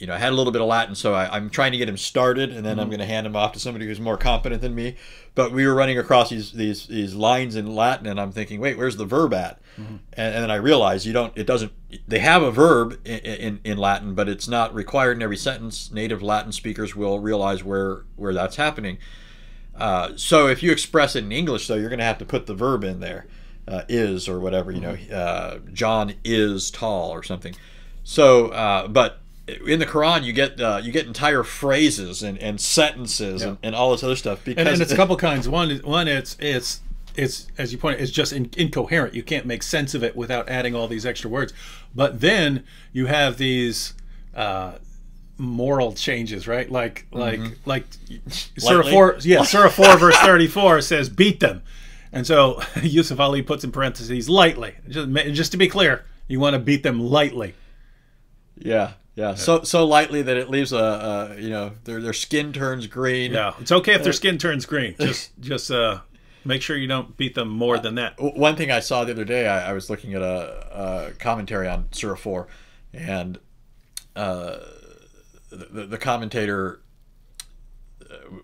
had a little bit of Latin, so I'm trying to get him started, and then I'm going to hand him off to somebody who's more competent than me. But we were running across these lines in Latin, and I'm thinking, wait, where's the verb at? And then I realized they have a verb in Latin, but it's not required in every sentence. Native Latin speakers will realize where that's happening. So if you express it in English, though, you're going to have to put the verb in there, is or whatever, John is tall or something. So, but in the Quran, you get entire phrases and sentences and all this other stuff. Because and it's a couple kinds. One, it's as you pointed, it's just incoherent. You can't make sense of it without adding all these extra words. But then you have these moral changes, right? Like Surah 4, Surah 4 verse 34 says, "Beat them," and so Yusuf Ali puts in parentheses, "lightly." Just to be clear, you want to beat them lightly. Yeah. So lightly that it leaves their skin turns green. Yeah, it's okay if their skin turns green. Just make sure you don't beat them more than that. One thing I saw the other day, I was looking at a commentary on Surah 4, and the commentator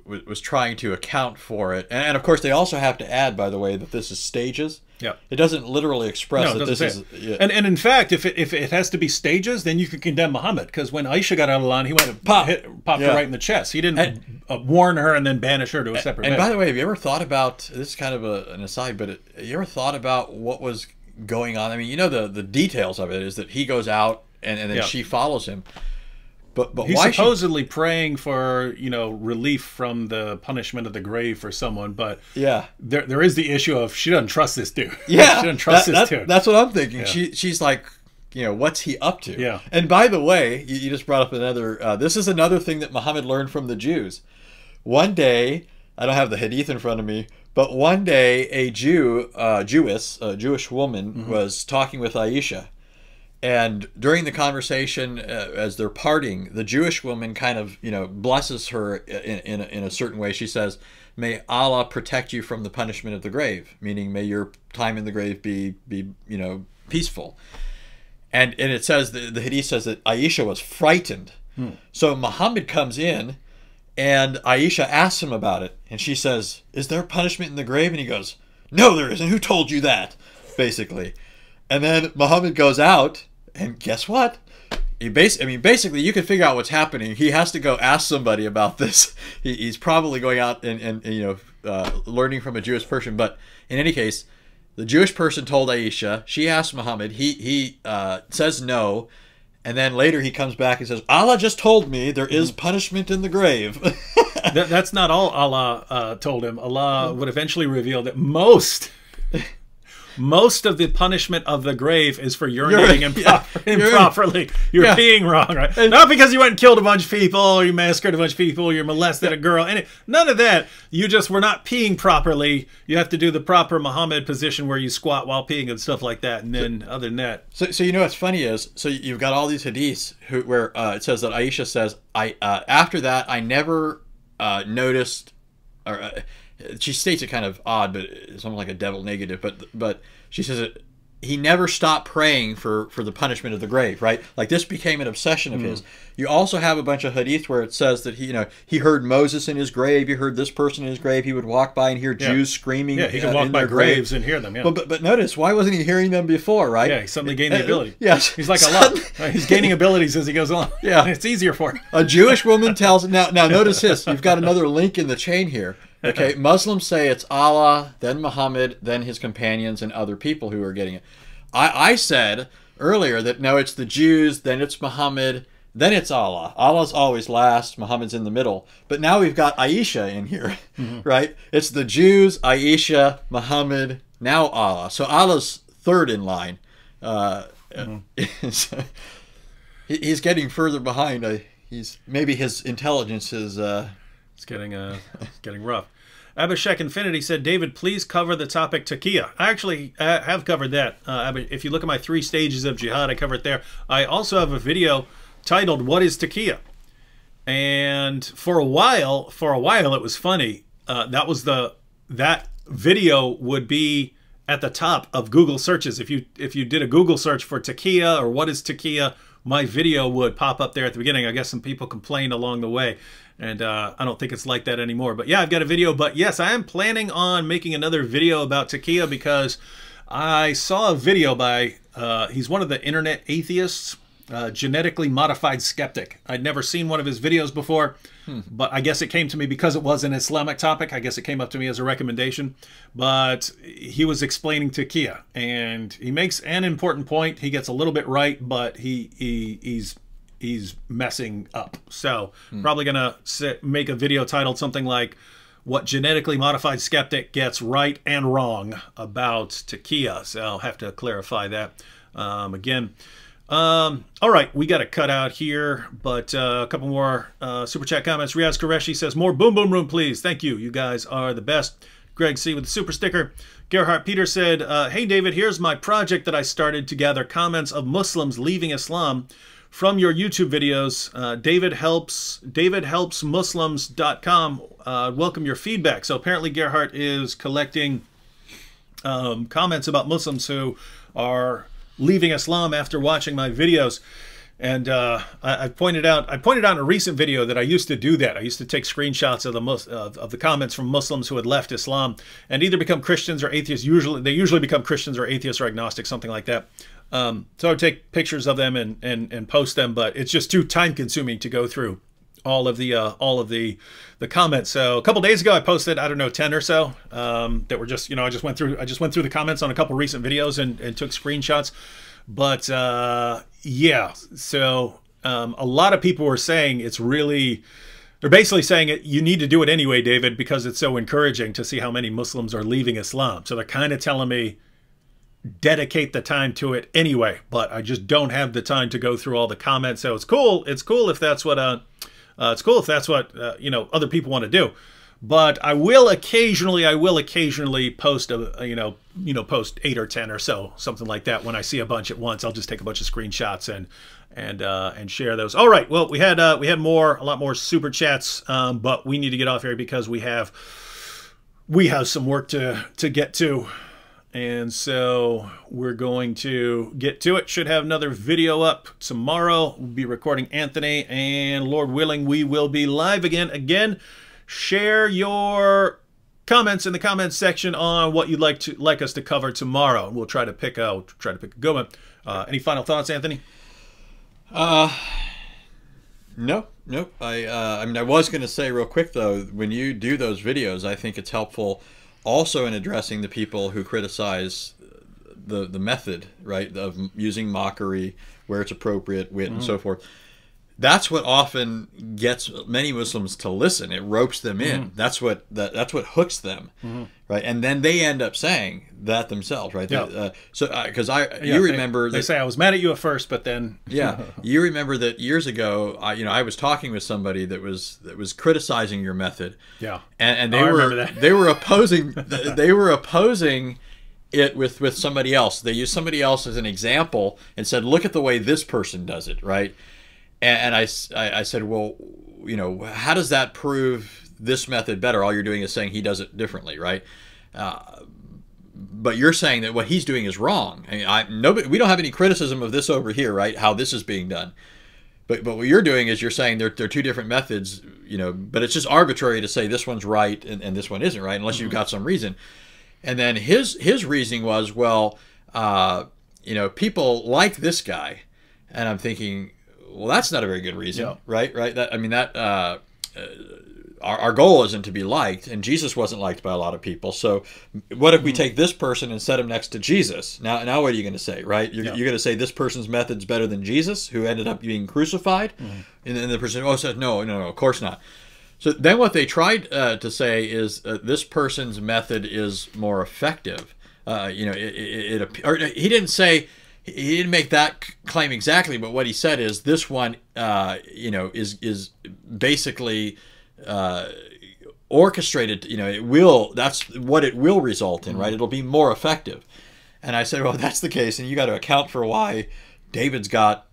was trying to account for it, and of course they also have to add, by the way, that this is stages. Yeah, it doesn't literally express that this is. Yeah. And in fact, if it has to be stages, then you could condemn Muhammad, because when Aisha got out of the line, he went and popped her right in the chest. He didn't warn her and then banish her to a separate. And by the way, have you ever thought about this? Is kind of an aside, but have you ever thought about what was going on? I mean, the details of it is that he goes out and then she follows him. But he's supposedly praying for relief from the punishment of the grave for someone, but there is the issue of she doesn't trust this dude. Yeah, she doesn't trust this dude. That's what I'm thinking. Yeah. She's like, what's he up to? Yeah. And by the way, you just brought up another. This is another thing that Muhammad learned from the Jews. One day, I don't have the hadith in front of me, but one day a Jewish woman was talking with Aisha. And during the conversation, as they're parting, the Jewish woman kind of, blesses her in a certain way. She says, "May Allah protect you from the punishment of the grave," meaning may your time in the grave be peaceful. And it says, the hadith says that Aisha was frightened. So Muhammad comes in, and Aisha asks him about it. And she says, "Is there punishment in the grave?" And he goes, "No, there isn't. Who told you that?" Basically. And then Muhammad goes out, and guess what? Basically, you can figure out what's happening. He has to go ask somebody about this. He's probably going out and learning from a Jewish person. But in any case, the Jewish person told Aisha. She asked Muhammad. He says no, and then later he comes back and says, "Allah just told me there is punishment in the grave." That's not all Allah told him. Allah would eventually reveal that most of the punishment of the grave is for urinating improperly. You're peeing wrong, right? Not because you went and killed a bunch of people, or you massacred a bunch of people, or you molested a girl. None of that. You just were not peeing properly. You have to do the proper Muhammad position where you squat while peeing and stuff like that. And then other than that. So what's funny is, so you've got all these hadiths where it says that Aisha says, after that, I never noticed, she states it kind of odd, but something like a devil negative. But she says he never stopped praying for the punishment of the grave, right? Like this became an obsession of his. You also have a bunch of hadith where it says that he heard Moses in his grave, he heard this person in his grave. He would walk by and hear Jews screaming. Yeah, he could walk by graves and hear them. Yeah, but notice, why wasn't he hearing them before, right? Yeah, he suddenly gained the ability. Yes, he's like a lot. He's gaining abilities as he goes along. Yeah, it's easier for him. A Jewish woman tells now. Notice this. You've got another link in the chain here. Okay, Muslims say it's Allah, then Muhammad, then his companions, and other people who are getting it. I said earlier that no, it's the Jews, then it's Muhammad. Then it's Allah. Allah's always last. Muhammad's in the middle. But now we've got Aisha in here, right? It's the Jews, Aisha, Muhammad, now Allah. So Allah's third in line. He's getting further behind. Maybe his intelligence is... It's getting rough. Abhishek Infinity said, David, please cover the topic taqiyya. I actually have covered that. If you look at my 3 stages of jihad, I cover it there. I also have a video titled "What is Taqiyya?" And for a while it was funny. That video would be at the top of Google searches. If you did a Google search for taqiyya or what is taqiyya, my video would pop up there at the beginning. I guess some people complained along the way, and I don't think it's like that anymore. But yeah, I've got a video. But yes, I am planning on making another video about taqiyya because I saw a video by he's one of the internet atheists. Genetically modified skeptic. I'd never seen one of his videos before, but I guess it came to me because it was an Islamic topic. I guess it came up to me as a recommendation. But he was explaining taqiyya, and he makes an important point. He gets a little bit right, but he's messing up. So probably gonna make a video titled something like "What Genetically Modified Skeptic Gets Right and Wrong About Taqiyya." So I'll have to clarify that again. All right, we got to cut out here, but a couple more super chat comments. Riaz Qureshi says, more boom boom room, please. Thank you. You guys are the best. Greg C with the super sticker. Gerhard Peter said, hey, David, here's my project that I started to gather comments of Muslims leaving Islam from your YouTube videos. davidhelpsmuslims.com. Welcome your feedback. So apparently Gerhard is collecting comments about Muslims who are leaving Islam after watching my videos, and I pointed out in a recent video that I used to do that. I used to take screenshots of the comments from Muslims who had left Islam and either become Christians or atheists. They usually become Christians or atheists or agnostics, something like that. So I would take pictures of them and post them, but it's just too time consuming to go through all of the comments. So a couple days ago I posted, I don't know, 10 or so that were just, I just went through the comments on a couple recent videos and took screenshots. But yeah, so a lot of people were saying they're basically saying you need to do it anyway, David, because it's so encouraging to see how many Muslims are leaving Islam. So they're kind of telling me dedicate the time to it anyway, but I just don't have the time to go through all the comments. So it's cool if that's what other people want to do. But I will occasionally post post 8 or 10 or so, something like that. When I see a bunch at once, I'll just take a bunch of screenshots and share those. All right. Well, we had a lot more super chats, but we need to get off here because we have some work to get to. And so we're going to get to it. Should have another video up tomorrow. We'll be recording Anthony, and Lord willing, we will be live again. Share your comments in the comments section on what you'd like us to cover tomorrow. We'll try to pick a good one. Any final thoughts, Anthony? Nope. I mean, I was going to say real quick though, when you do those videos, I think it's helpful also in addressing the people who criticize the method, right, of using mockery where it's appropriate, wit, and so forth. That's what often gets many Muslims to listen. It ropes them in. That's what hooks them, right? And then they end up saying that themselves, right? Yeah. Because you remember they say I was mad at you at first, but then you remember that years ago, I was talking with somebody that was criticizing your method. Yeah, and they were opposing it with somebody else. They used somebody else as an example and said, look at the way this person does it, right? And I said, well, how does that prove this method better? All you're doing is saying he does it differently, right? but you're saying that what he's doing is wrong. Nobody, we don't have any criticism of this over here, right? How this is being done. But what you're doing is you're saying they're two different methods, but it's just arbitrary to say this one's right and this one isn't right unless you've got some reason. And then his reasoning was, well, people like this guy. And I'm thinking, well, that's not a very good reason, right? Our goal isn't to be liked, and Jesus wasn't liked by a lot of people. So what if we take this person and set him next to Jesus? Now what are you going to say, right? You're going to say this person's method's better than Jesus, who ended up being crucified? And then the person said, no, of course not. So then what they tried to say is this person's method is more effective. He didn't say... He didn't make that claim exactly, but what he said is this one, is basically orchestrated. That's what it will result in, right? It'll be more effective. And I said, well, if that's the case, and you got to account for why David's got.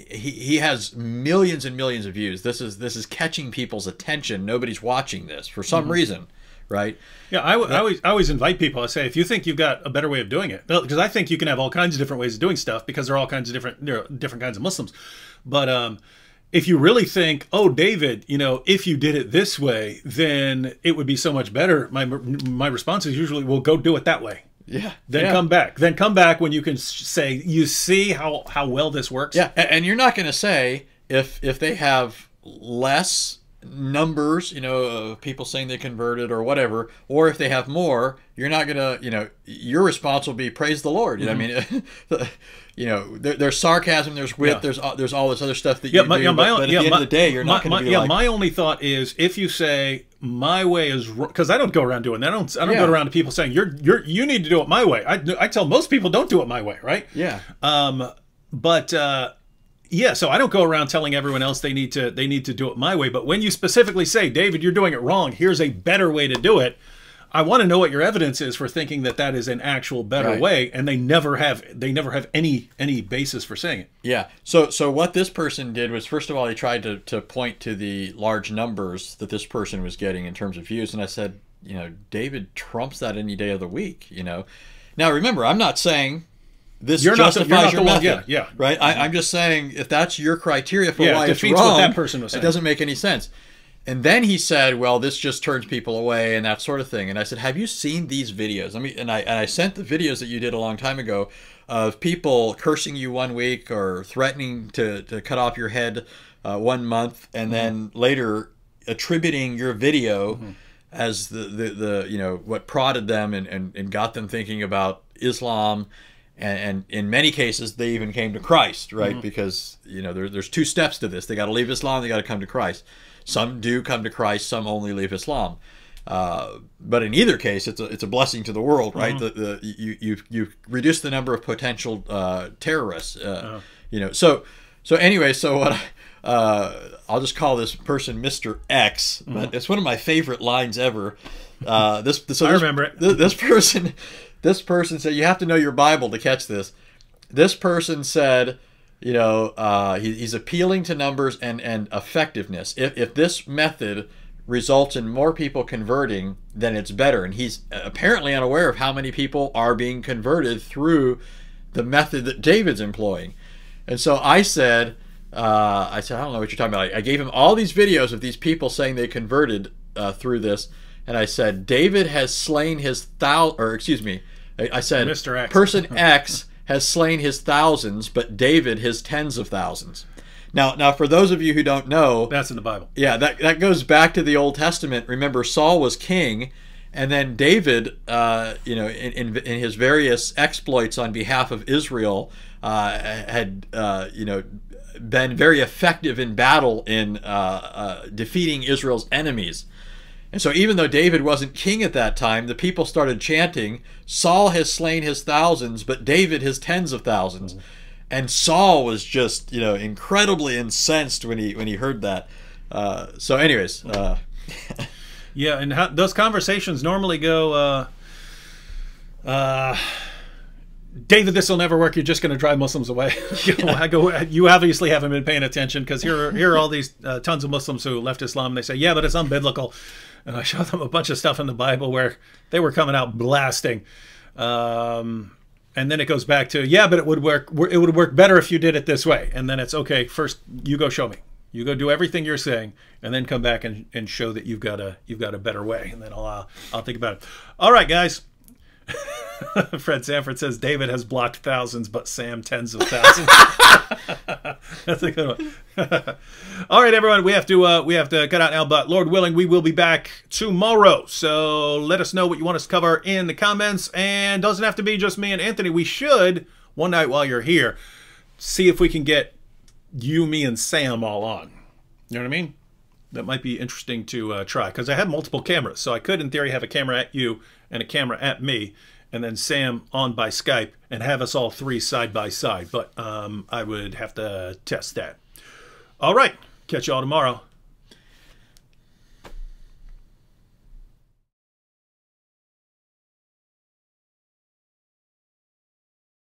He has millions and millions of views. This is catching people's attention. Nobody's watching this for some reason. Right. Yeah, I always invite people. I say, if you think you've got a better way of doing it, because I think you can have all kinds of different ways of doing stuff, because there are all kinds of different kinds of Muslims. But if you really think, oh, David, if you did it this way, then it would be so much better. My response is usually, well, go do it that way. Yeah. Then come back. Then come back when you can say, you see how well this works. Yeah, and you're not going to say if they have less numbers, of people saying they converted or whatever, or if they have more, you're not gonna, your response will be praise the Lord. I mean, there's sarcasm, there's wit, there's all this other stuff that you do. But at the end of the day, you're not going to be like. My only thought is if you say my way is wrong, because I don't go around doing that. I don't go around to people saying you need to do it my way. I tell most people don't do it my way, right? Yeah. Yeah, so I don't go around telling everyone else they need to do it my way. But when you specifically say, David, you're doing it wrong, here's a better way to do it, I want to know what your evidence is for thinking that is an actual better way, and they never have any basis for saying it. Yeah. So what this person did was, first of all, he tried to point to the large numbers that this person was getting in terms of views, and I said, David trumps that any day of the week. Now remember, I'm not saying this justifies your method, right? I'm just saying if that's your criteria for why it's wrong, what that person was saying. It doesn't make any sense. And then he said, well, this just turns people away and that sort of thing. And I said, have you seen these videos? I sent the videos that you did a long time ago of people cursing you one week or threatening to cut off your head 1 month, and then later attributing your video as the what prodded them and got them thinking about Islam. And in many cases, they even came to Christ, right? Because, there's two steps to this. They got to leave Islam, they got to come to Christ. Some do come to Christ, some only leave Islam. But in either case, it's a blessing to the world, right? You've reduced the number of potential terrorists. So anyway, what I'll just call this person Mr. X, but it's one of my favorite lines ever. I remember it. This person said, you have to know your Bible to catch this. This person said, he's appealing to numbers and effectiveness. If this method results in more people converting, then it's better. And he's apparently unaware of how many people are being converted through the method that David's employing. And so I said, I don't know what you're talking about. I gave him all these videos of these people saying they converted through this. And I said, David has slain his I said, Mr. X. Person X has slain his thousands, but David his tens of thousands. Now, for those of you who don't know, that's in the Bible. Yeah, that goes back to the Old Testament. Remember, Saul was king, and then David, in his various exploits on behalf of Israel, had been very effective in battle in defeating Israel's enemies. And so even though David wasn't king at that time, the people started chanting, Saul has slain his thousands, but David his tens of thousands. And Saul was just, incredibly incensed when he heard that. So anyways. Yeah, and those conversations normally go, David, this will never work. You're just going to drive Muslims away. You obviously haven't been paying attention, because here are all these tons of Muslims who left Islam, and they say, yeah, but it's unbiblical. And I showed them a bunch of stuff in the Bible where they were coming out blasting. And then it goes back to, yeah, but it would work better if you did it this way. And then it's, okay, first you go show me. You go do everything you're saying, and then come back and show that you've got a better way. And then I'll think about it. All right, guys. Fred Sanford says David has blocked thousands, but Sam tens of thousands. That's a good one. All right, everyone, we have to cut out now, but Lord willing, we will be back tomorrow. So let us know what you want us to cover in the comments, and doesn't have to be just me and Anthony. We should, one night while you're here, see if we can get you, me, and Sam all on. You know what I mean? That might be interesting to try, because I have multiple cameras, so I could, in theory, have a camera at you and a camera at me, and then Sam on by Skype, and have us all three side by side. But I would have to test that. All right. Catch you all tomorrow.